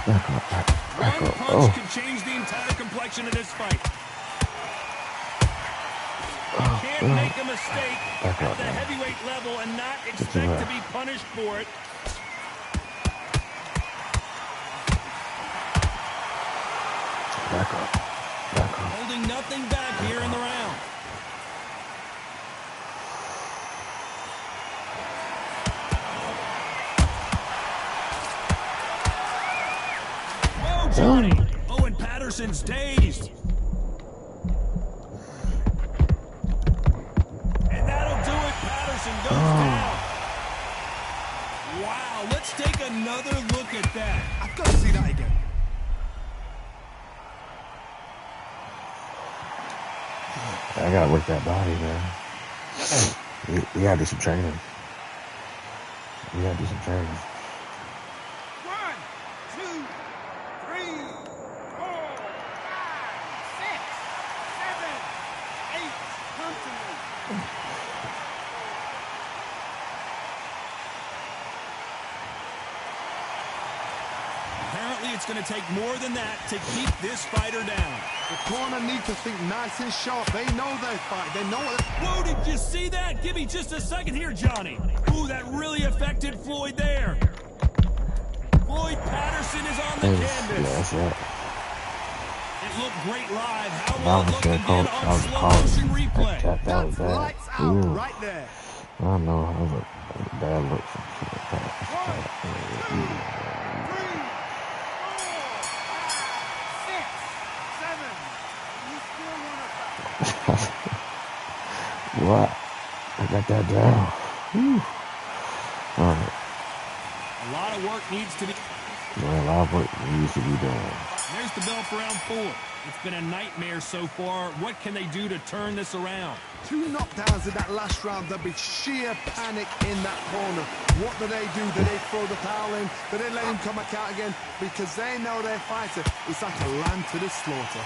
Back up. One punch could change the entire complexion of this fight. Can't make a mistake at the heavyweight level and not expect to be punished for it. Back up. Holding nothing back here in the round. Whoa, Johnny! Owen Patterson's dazed. And that'll do it. Patterson goes down. Wow, let's take another look at that. I've got to see that again. I gotta work that body, man. We gotta do some training. We gotta do some training. 1, 2, 3, 4, 5, 6, 7, 8. Come to me. Apparently, it's going to take more than that to keep this fighter down. The corner need to think nice and sharp. They know their fight. They know what... Whoa, did you see that? Give me just a second here, Johnny. Ooh, that really affected Floyd there. Floyd Patterson is on the canvas. Yeah, that's right. It looked great live. How will it look again on slow motion replay? That was bad. Lights out right there. I don't know. That was a bad look. What? I got that down. All right. A lot of work needs to be... Yeah, a lot of work needs to be done. There's the bell for round 4. It's been a nightmare so far. What can they do to turn this around? 2 knockdowns in that last round. There'll be sheer panic in that corner. What do? Do they throw the towel in? Do they let him come back out again? Because they know their fighter is like a lamb to the slaughter.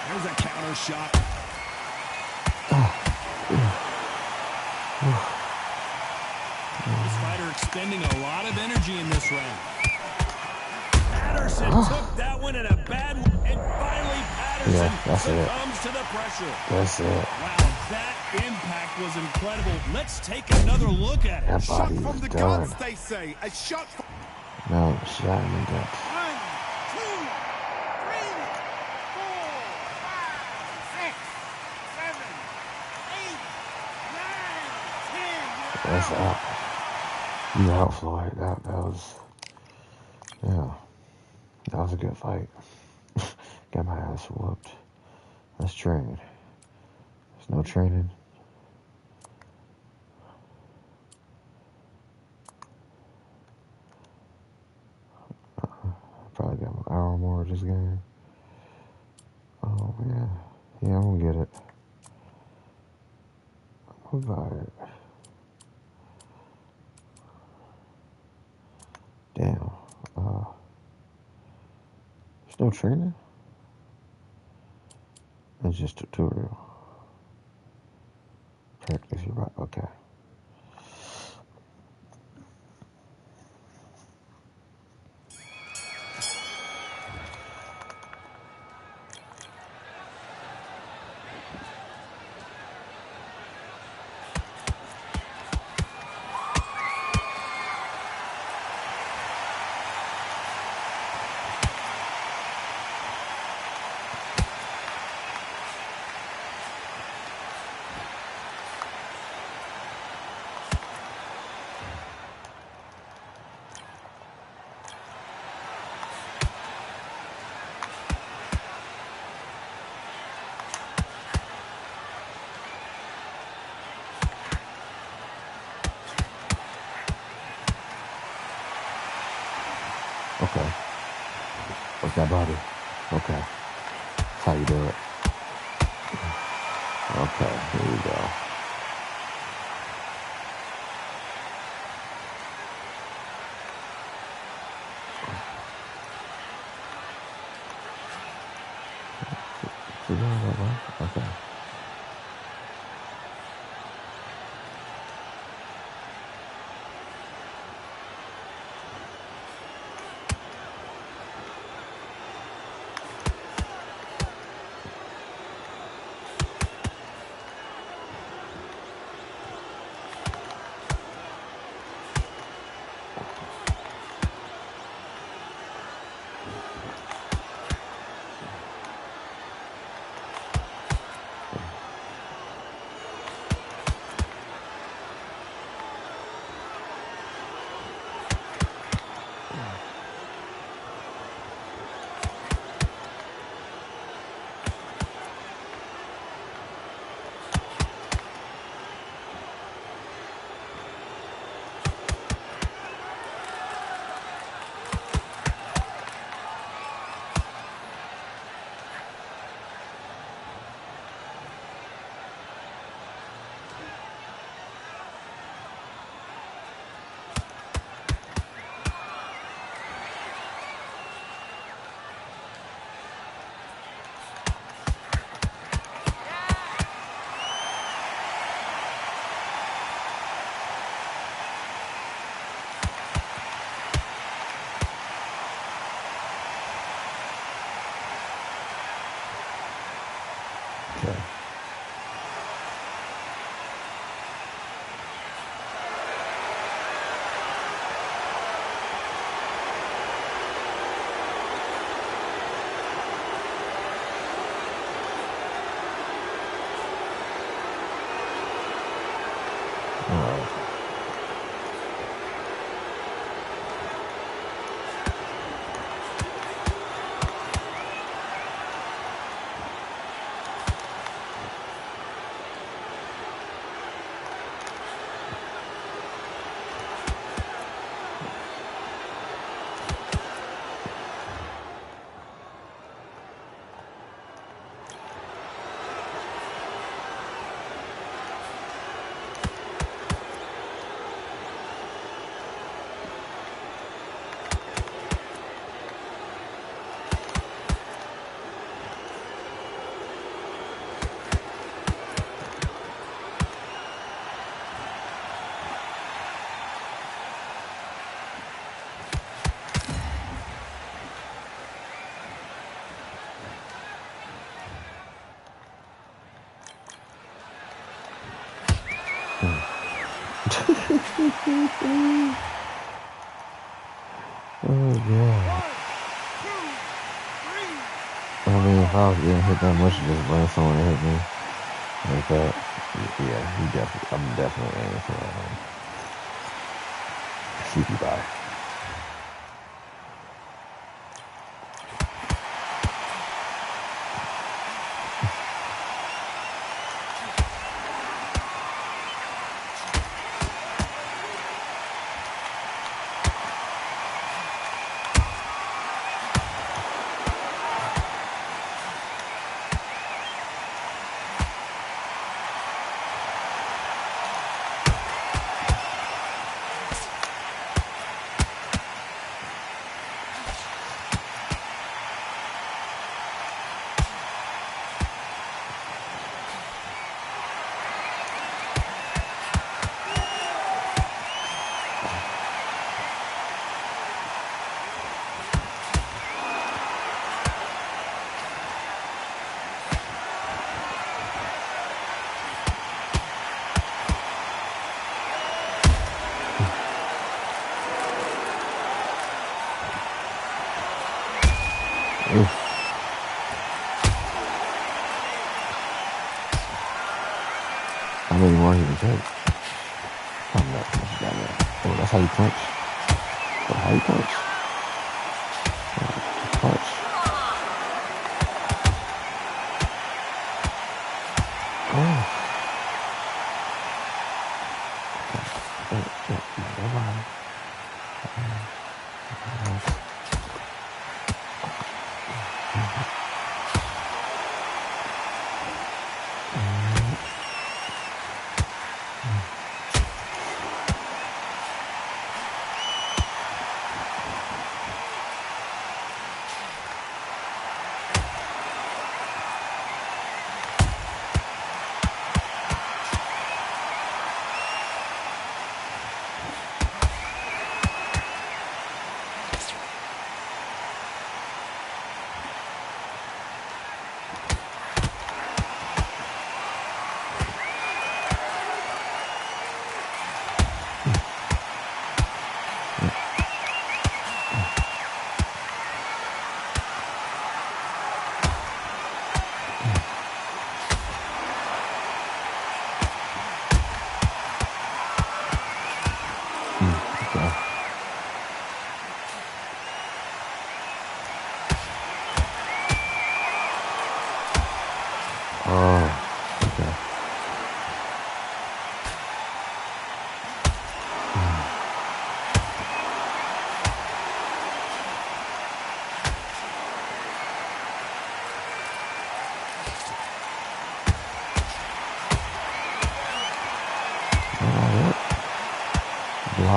There's a counter shot. This fighter expending a lot of energy in this round. Patterson took that one in a bad one. And finally, Patterson succumbs to the pressure. That's it. Wow, that impact was incredible. Let's take another look at it. That Shot body from the is done. guns, they say. A shot from... No, shot in the guts. 1, 2, 3, 4, 5, 6, 7, 8, 9, 10. That's out. You out, Floyd. That was... Yeah. That was a good fight. Got my ass whooped. That's training. There's no training. Probably got an hour more of this game. Oh, man. Yeah, I'm gonna get it. I'm gonna buy it. Damn. There's no training? It's just tutorial. Practice, you're right. Okay. Okay. What's that body? Okay. That's how you do it. Okay, here we go. Okay. Oh, yeah. I mean, if I was getting hit that much, just bring someone to hit me like that. Yeah, I'm definitely aiming for CP by. How many more he can take? I'm not much down there. Oh, that's how you punch? Oh, how you punch? Punch. Oh. Nobody.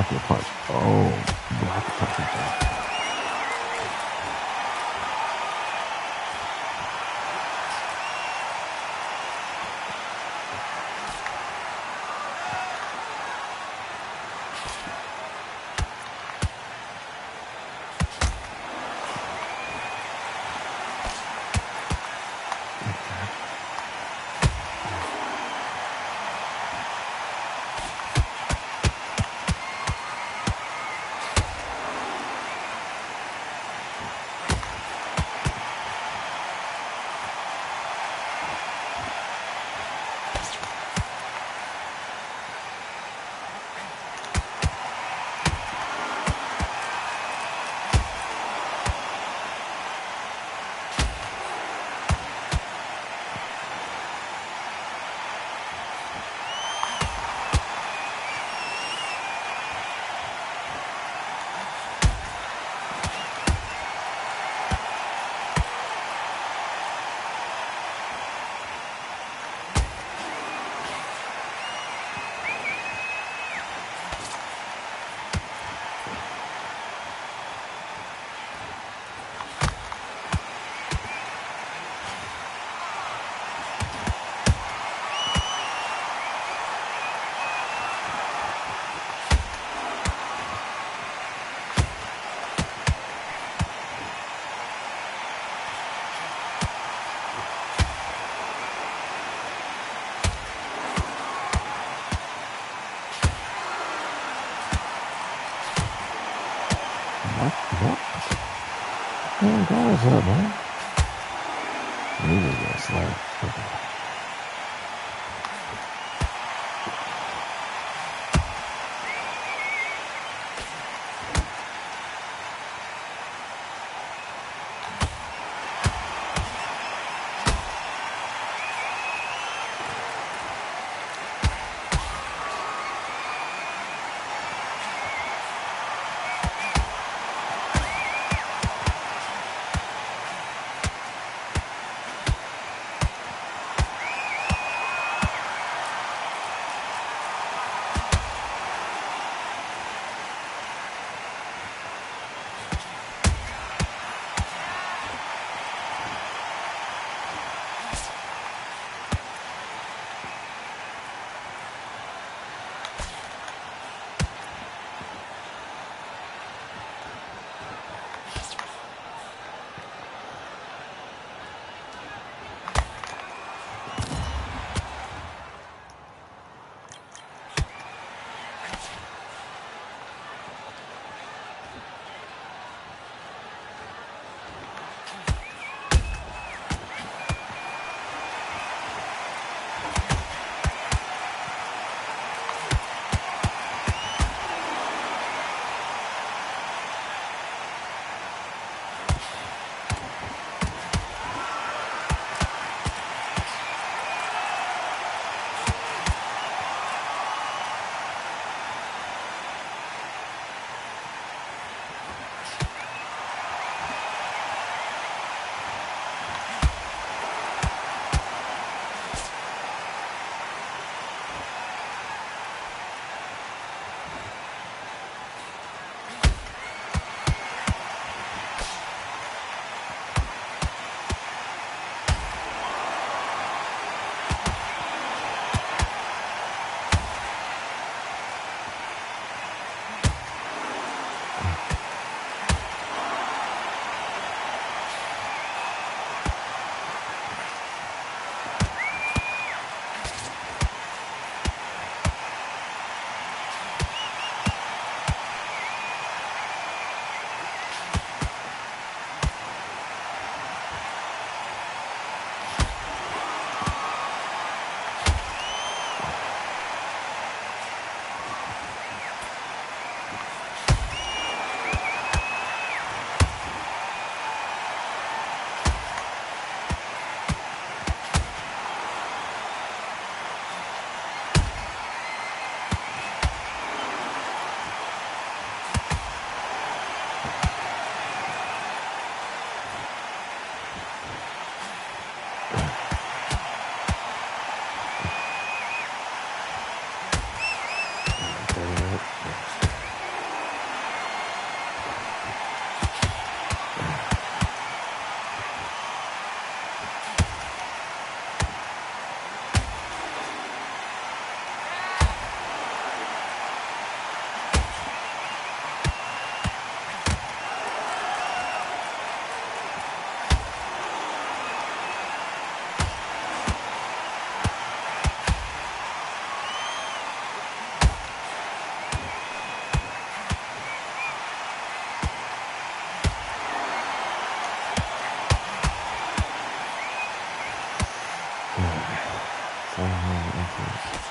block your punch. Oh, block your punch. What is up, man? You just got slapped. Okay.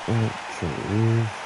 Okay.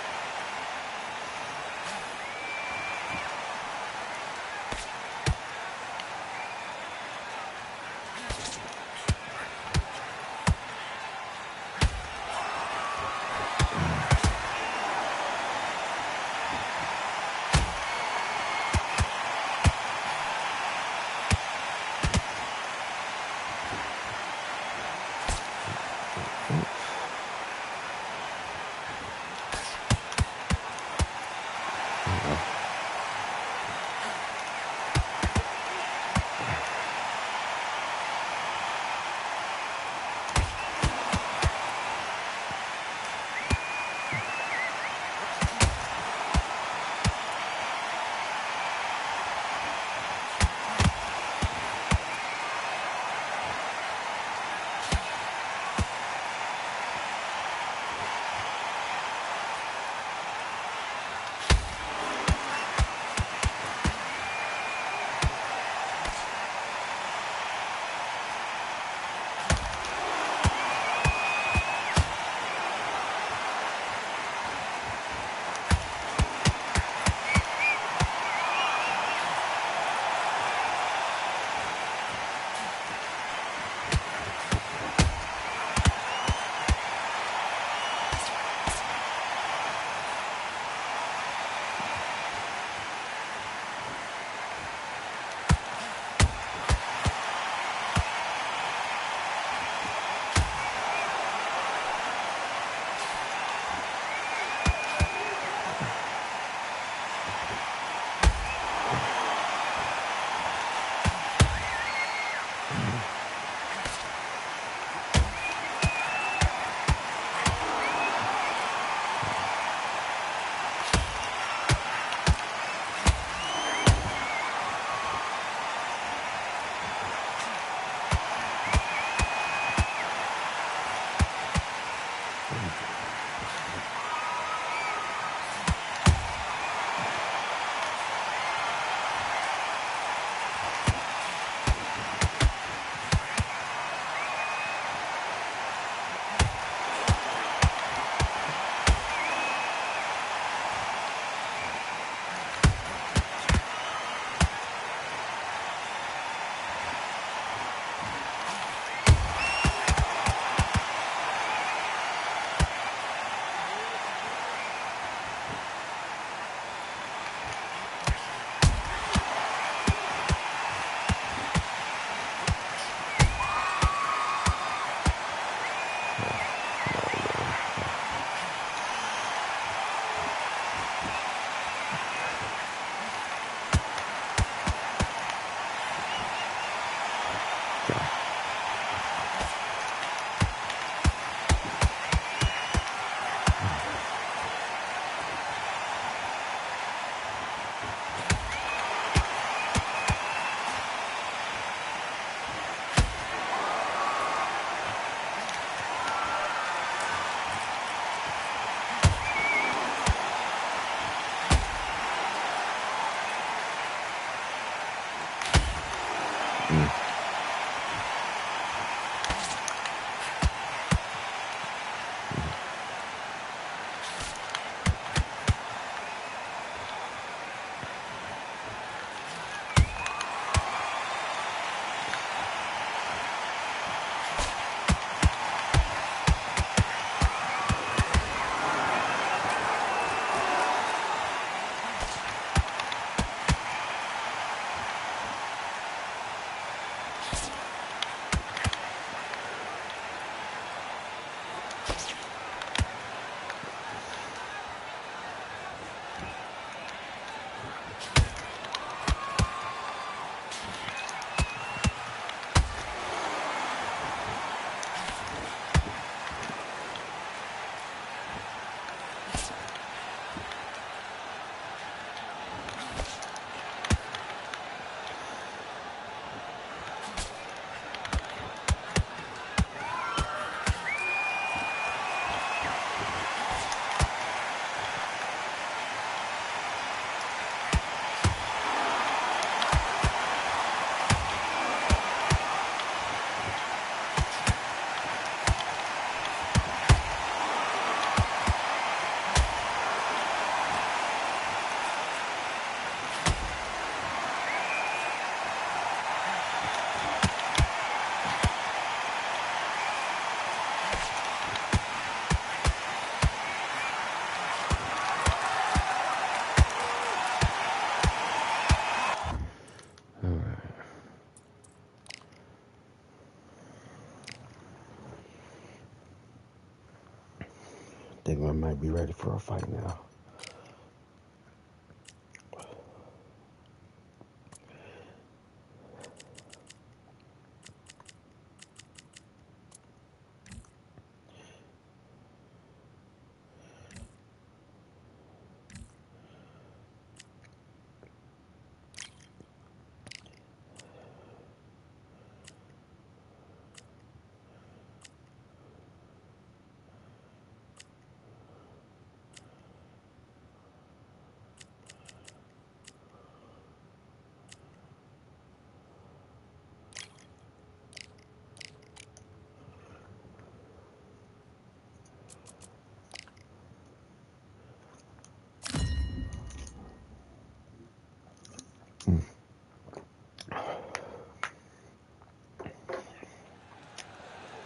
think I might be ready for a fight now.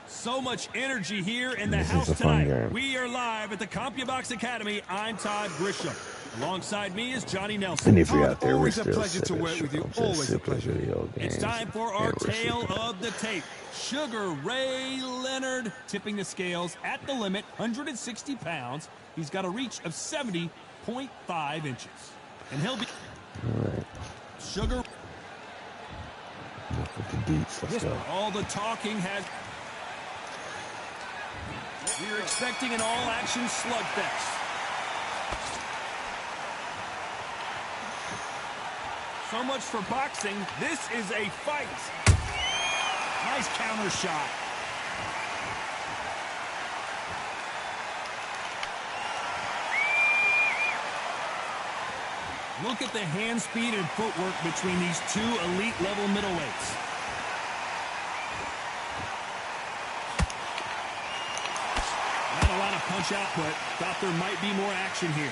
So much energy here in the house tonight. We are live at the CompuBox Academy. I'm Todd Grisham. Alongside me is Johnny Nelson. And if you're out there, always a pleasure to work with you. Always a pleasure. It's time for our tale of the tape. Sugar Ray Leonard tipping the scales at the limit, 160 pounds. He's got a reach of 70.5 inches. And he'll be... All right. Sugar... With the beats, let's go. All the talking has... We're expecting an all-action slugfest. So much for boxing. This is a fight. Nice counter shot. Look at the hand speed and footwork between these two elite-level middleweights. Not a lot of punch output. Thought there might be more action here.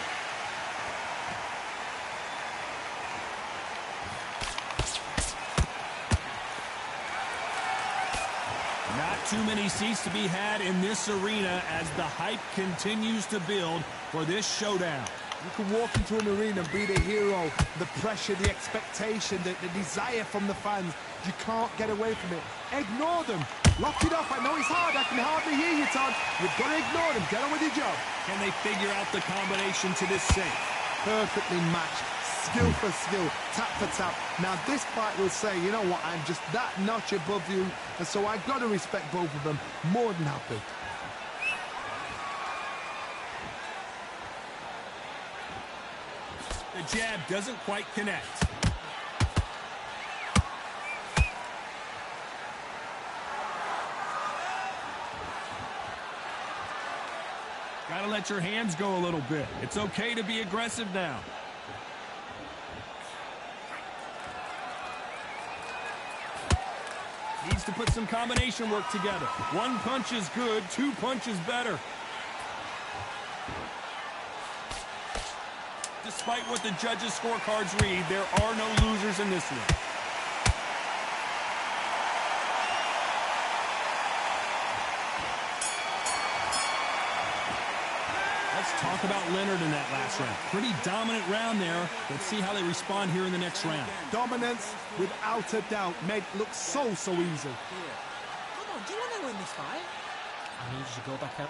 Not too many seats to be had in this arena as the hype continues to build for this showdown. You can walk into an arena and be the hero, the pressure, the expectation, the desire from the fans. You can't get away from it. Ignore them. Lock it off. I know it's hard. I can hardly hear you, Todd. You've got to ignore them. Get on with your job. Can they figure out the combination to this safe? Perfectly matched. Skill for skill. Tap for tap. Now, this fight will say, you know what, I'm just that notch above you. And so I've got to respect both of them. More than happy. The jab doesn't quite connect. Gotta let your hands go a little bit. It's okay to be aggressive now. Needs to put some combination work together. One punch is good, two punches better. Despite what the judges' scorecards read, there are no losers in this one. Let's talk about Leonard in that last round. Pretty dominant round there. Let's see how they respond here in the next round. Dominance, without a doubt, made it look so easy. Come on, do you want to win this fight? I need you to go back up.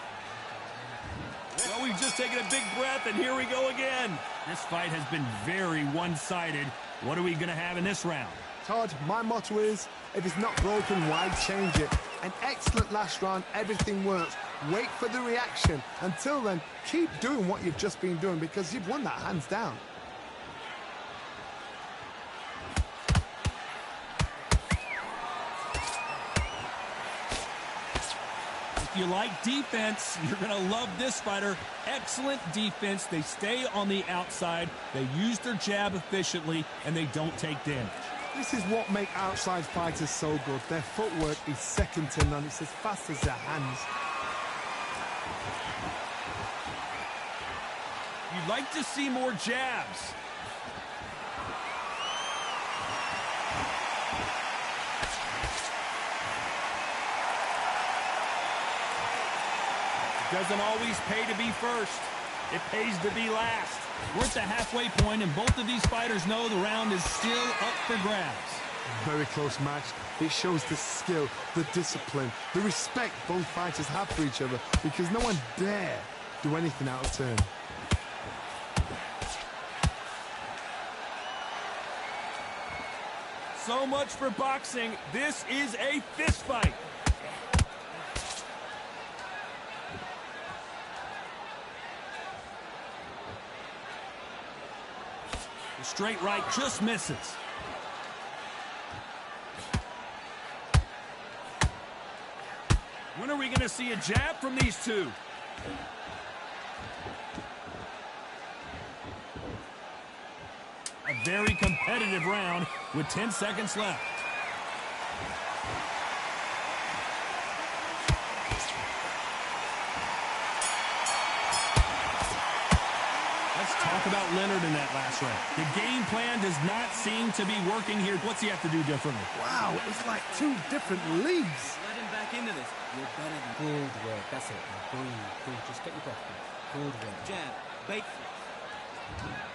Well, we've just taken a big breath, and here we go again. This fight has been very one-sided. What are we going to have in this round? Todd, my motto is, if it's not broken, why change it? An excellent last round, everything works. Wait for the reaction. Until then, keep doing what you've just been doing because you've won that hands down. If you like defense, you're going to love this fighter. Excellent defense. They stay on the outside. They use their jab efficiently, and they don't take damage. This is what makes outside fighters so good. Their footwork is second to none. It's as fast as their hands. You'd like to see more jabs. Doesn't always pay to be first. It pays to be last. We're at the halfway point, and both of these fighters know the round is still up for grabs. Very close match. It shows the skill, the discipline, the respect both fighters have for each other because no one do anything out of turn. So much for boxing. This is a fist fight. The straight right just misses. When are we going to see a jab from these two? A very competitive round with 10 seconds left. Let's talk about Leonard in that last round. The game plan does not seem to be working here. What's he have to do differently? Wow, it's like two different leagues. Let him back into this. You're better than Good work. That's it. Now breathe. Just get your breath back. Good work. jab. Bait.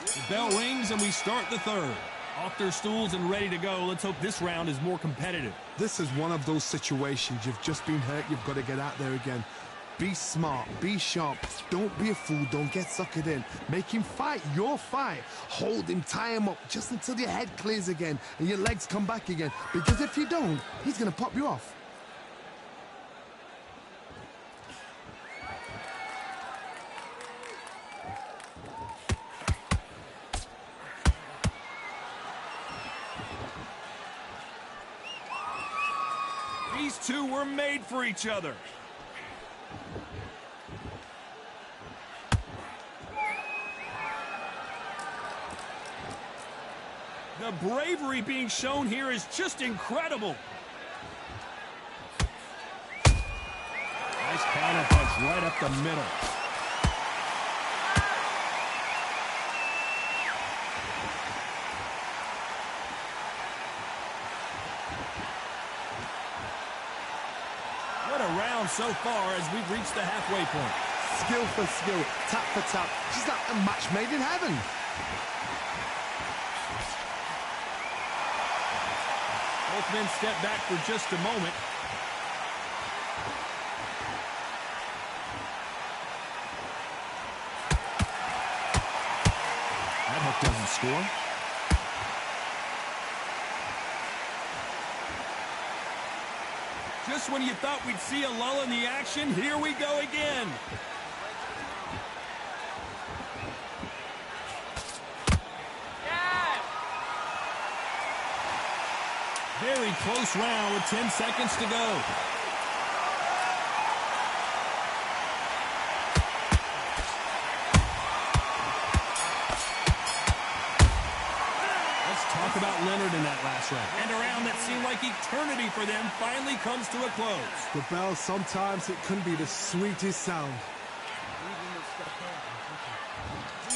The bell rings and we start the third. Off their stools and ready to go. Let's hope this round is more competitive. This is one of those situations. You've just been hurt. You've got to get out there again. Be smart. Be sharp. Don't be a fool. Don't get suckered in. Make him fight your fight. Hold him. Tie him up just until your head clears again and your legs come back again. Because if you don't, he's going to pop you off. These two were made for each other. The bravery being shown here is just incredible. Nice counter punch right up the middle. What a round so far as we've reached the halfway point. Skill for skill, tap for tap. Just like a match made in heaven. Both men step back for just a moment. That hook doesn't score. Just when you thought we'd see a lull in the action, here we go again. Very close round with 10 seconds to go. Let's talk about Leonard in that last round. And a round that seemed like eternity for them finally comes to a close. The bell, sometimes it can be the sweetest sound.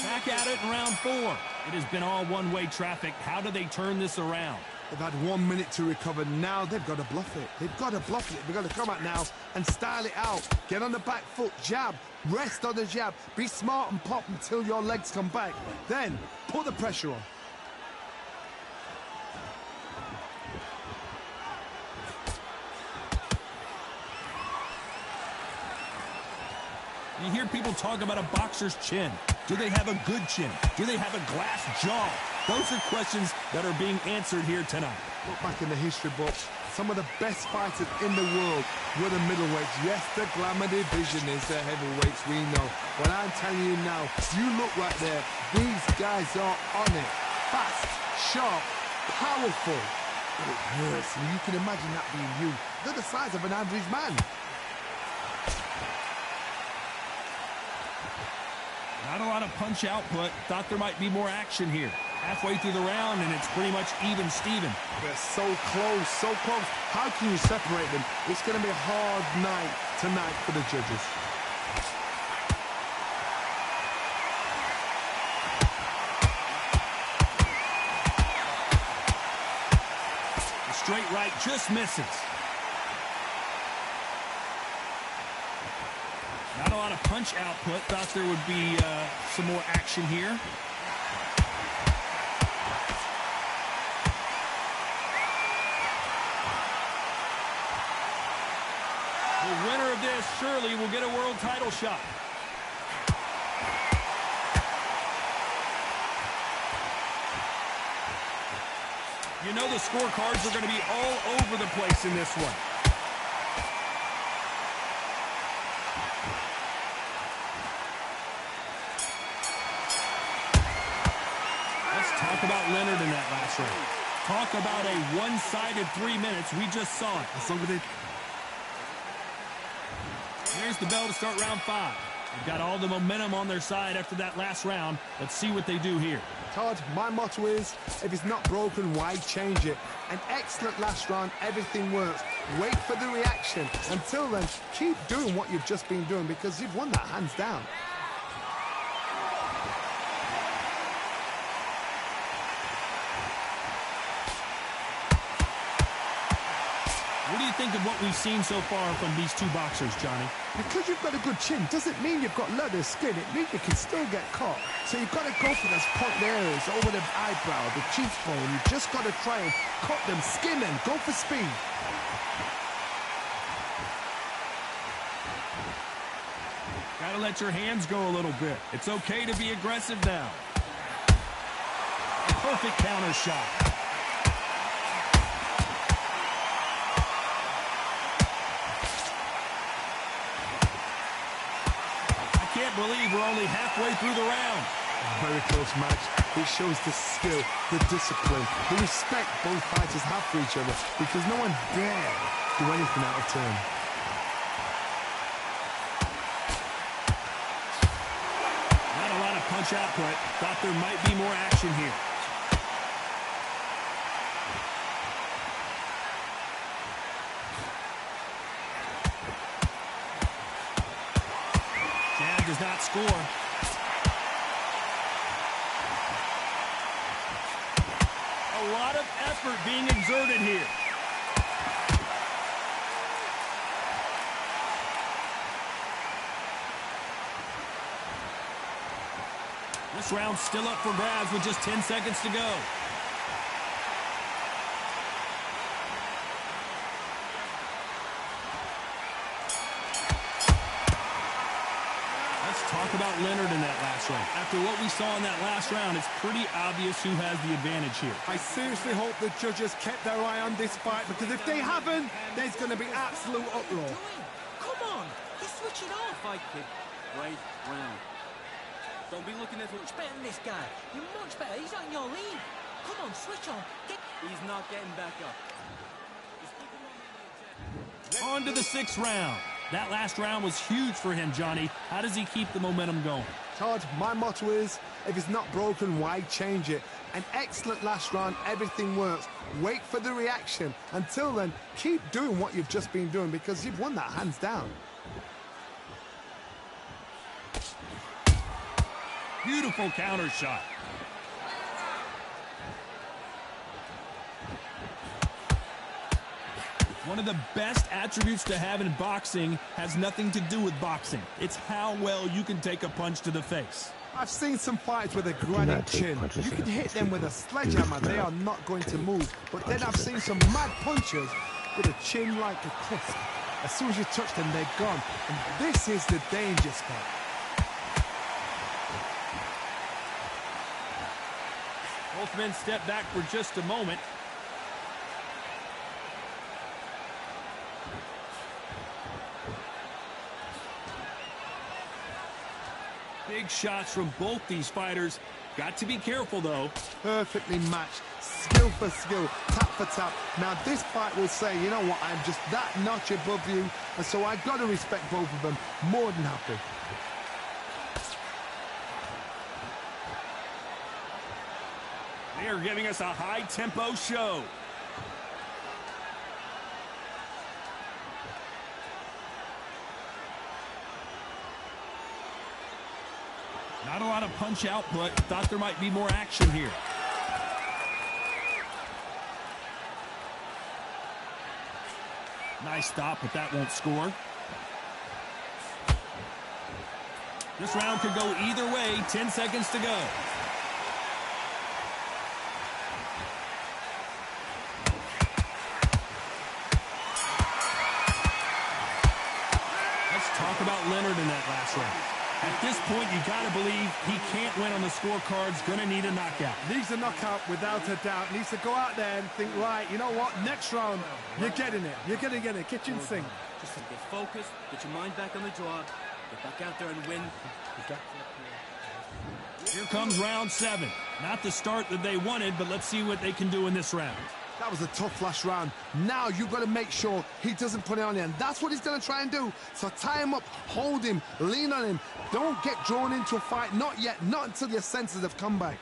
Back at it in round 4. It has been all one-way traffic. How do they turn this around? They've had 1 minute to recover. Now they've got to bluff it. They've got to bluff it. They've got to come out now and style it out. Get on the back foot, jab, rest on the jab. Be smart and pop until your legs come back. Then put the pressure on. You hear people talk about a boxer's chin. Do they have a good chin? Do they have a glass jaw? Those are questions that are being answered here tonight. Look back in the history books. Some of the best fighters in the world were the middleweights. Yes, the glamour division is the heavyweights, we know. But I'm telling you now, you look right there. These guys are on it. Fast, sharp, powerful. But it hurts, and you can imagine that being you. They're the size of an average man. Not a lot of punch output. Thought there might be more action here. Halfway through the round, and it's pretty much even Steven. They're so close, so close. How can you separate them? It's going to be a hard night tonight for the judges. The straight right just misses. Not a lot of punch output. Thought there would be some more action here. The winner of this surely will get a world title shot. You know the scorecards are going to be all over the place in this one. Let's talk about Leonard in that last round. Talk about a one-sided 3 minutes. We just saw it. There's the bell to start round 5. They've got all the momentum on their side after that last round. Let's see what they do here. Todd, my motto is, if it's not broken, why change it? An excellent last round, everything works. Wait for the reaction. Until then, keep doing what you've just been doing because you've won that hands down. What do you think of what we've seen so far from these two boxers, Johnny? Because you've got a good chin doesn't mean you've got leather skin. It means you can still get caught. So you've got to go for those point areas over the eyebrow, the cheekbone. You've just got to try and cut them, skin them, go for speed. Got to let your hands go a little bit. It's okay to be aggressive now. A perfect counter shot. Can't believe we're only halfway through the round. Very close match. It shows the skill, the discipline, the respect both fighters have for each other because no one dare do anything out of turn. Not a lot of punch output. Thought there might be more action here. Does not score. A lot of effort being exerted here. This round's still up for grabs with just 10 seconds to go. Talk about Leonard in that last round. After what we saw in that last round, it's pretty obvious who has the advantage here. I seriously hope the judges kept their eye on this fight because if they haven't, there's going to be absolute uproar. Come on, he's switching off. Fight, kid. Right round. Don't be looking at Much better than this guy. You're much better. He's on your lead. Come on, switch on. He's not getting back up. On to the 6th round. That last round was huge for him, Johnny. How does he keep the momentum going? Todd, my motto is, if it's not broken, why change it? An excellent last round, everything works. Wait for the reaction. Until then, keep doing what you've just been doing because you've won that hands down. Beautiful counter shot. One of the best attributes to have in boxing has nothing to do with boxing. It's how well you can take a punch to the face. I've seen some fights with a granite chin. You can hit them with a sledgehammer, they are not going to move. But then I've seen some mad punchers with a chin like a crisp. As soon as you touch them, they're gone. And this is the danger spot. Both men step back for just a moment. Big shots from both these fighters. Got to be careful, though. Perfectly matched. Skill for skill. Tap for tap. Now, this fight will say, you know what, I'm just that notch above you. And so I've got to respect both of them. More than happy. They are giving us a high-tempo show. Not a lot of punch output. Thought there might be more action here. Nice stop, but that won't score. This round could go either way. 10 seconds to go. Let's talk about Leonard in that last round. At this point, you got to believe he can't win on the scorecards. Going to need a knockout. Needs a knockout without a doubt. Needs to go out there and think, right, you know what? Next round, you're getting it. You're going to get it. Kitchen sink. Just get focused, get your mind back on the draw, get back out there and win. Here comes round 7. Not the start that they wanted, but let's see what they can do in this round. That was a tough last round. Now you've got to make sure he doesn't put it on you, and that's what he's going to try and do. So tie him up, hold him, lean on him. Don't get drawn into a fight. Not yet. Not until your senses have come back.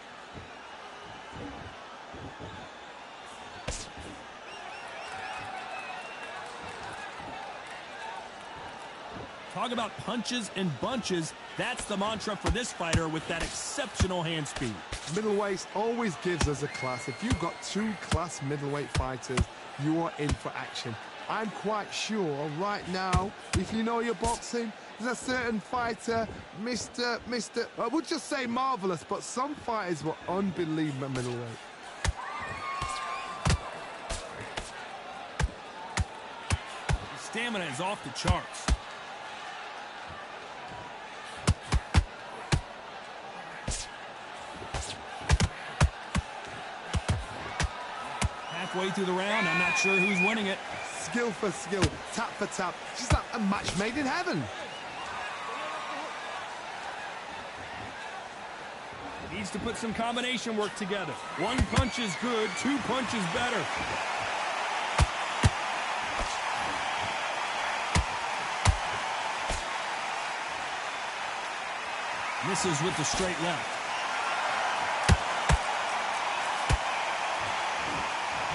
Talk about punches and bunches. That's the mantra for this fighter with that exceptional hand speed. Middleweight always gives us a class. If you've got 2 class middleweight fighters, you are in for action. I'm quite sure right now, if you know your boxing, there's a certain fighter, Mr. I would just say marvelous, but some fighters were unbelievable middleweight. His stamina is off the charts. Halfway through the round, I'm not sure who's winning it. Skill for skill, tap for tap. Just like a match made in heaven. Needs to put some combination work together. 1 punch is good, 2 punches better. Misses with the straight left.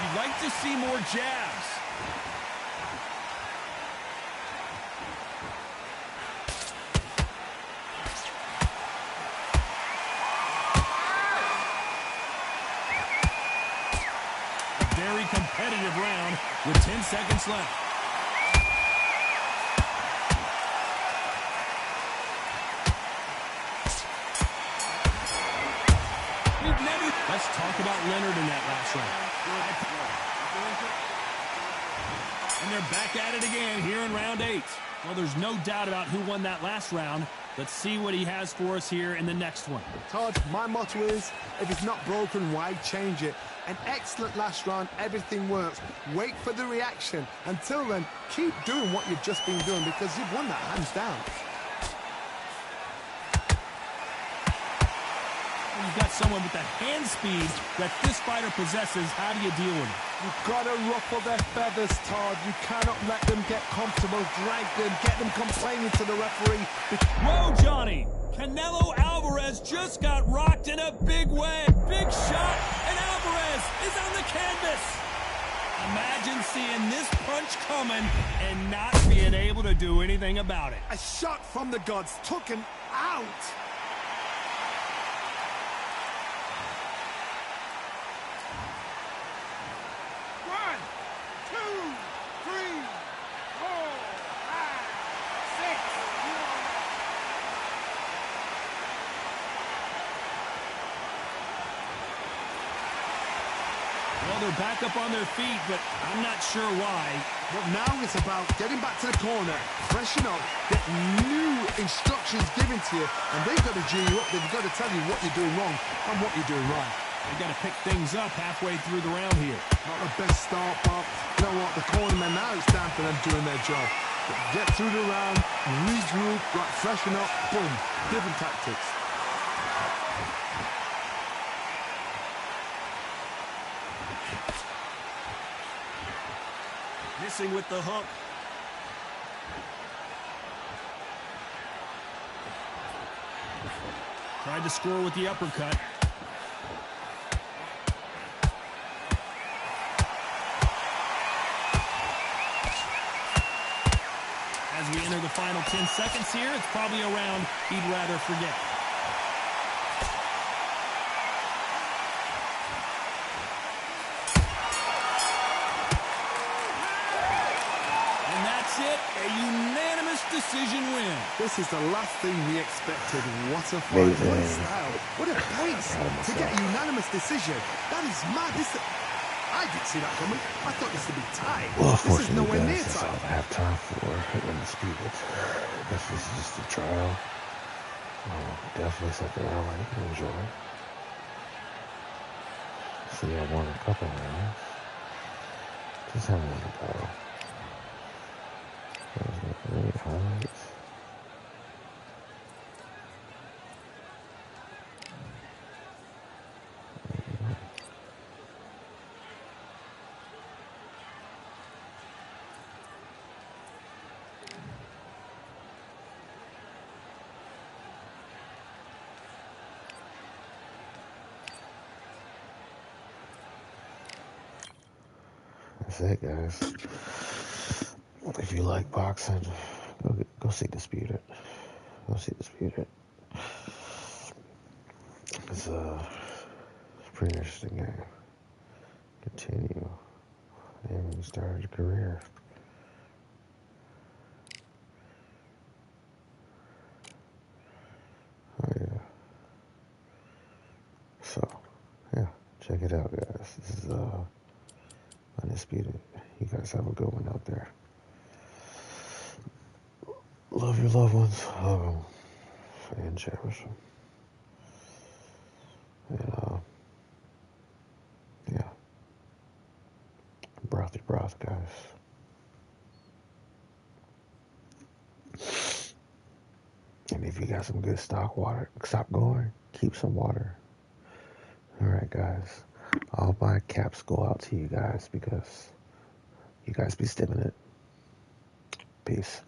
You'd like to see more jabs. A very competitive round with 10 seconds left. Let's talk about Leonard in that last round. And they're back at it again here in round 8. Well, there's no doubt about who won that last round. Let's see what he has for us here in the next one. Todd, my motto is, if it's not broken, why change it? An excellent last round, everything works. Wait for the reaction. Until then, keep doing what you've just been doing because you've won that hands down. You've got someone with the hand speed that this fighter possesses. How do you deal with it? You've got to ruffle their feathers, Todd. You cannot let them get comfortable, drag them, get them complaining to the referee. Whoa, Johnny! Canelo Alvarez just got rocked in a big way. Big shot, and Alvarez is on the canvas. Imagine seeing this punch coming and not being able to do anything about it. A shot from the gods took him out. Well, they're back up on their feet, but I'm not sure why. But now it's about getting back to the corner, freshen up, get new instructions given to you, and they've got to G you up. They've got to tell you what you're doing wrong and what you're doing right. They've got to pick things up halfway through the round here. Not the best start, but you know what? The cornermen, now it's time for them doing their job. Get through the round, regroup, right, freshen up, boom, different tactics. Missing with the hook. Tried to score with the uppercut. As we enter the final 10 seconds here, it's probably a round he'd rather forget. And that's it, a unanimous decision win. This is the last thing we expected. What a fight, what a style, what a pace to get a unanimous decision. That is mad. I didn't see that coming. I thought this would be tight. Well, this is nowhere near that's all tight. I have time for Undisputed. This is just a trial. Definitely something I like to enjoy. See, I won a couple rounds. Just having one to go. Those are really highlights. That's it, guys. If you like boxing, go see Disputed. Go see Disputed. It's a pretty interesting game. Continue. And you started a career. Oh yeah. So, yeah, check it out, guys. This is Undisputed. You guys have a good one out there. Love your loved ones. Love them. And cherish them. And, yeah. Brothy broth, guys. And if you got some good stock water, stop going. Keep some water. Alright, guys. All my caps go out to you guys because you guys be stimming it. Peace.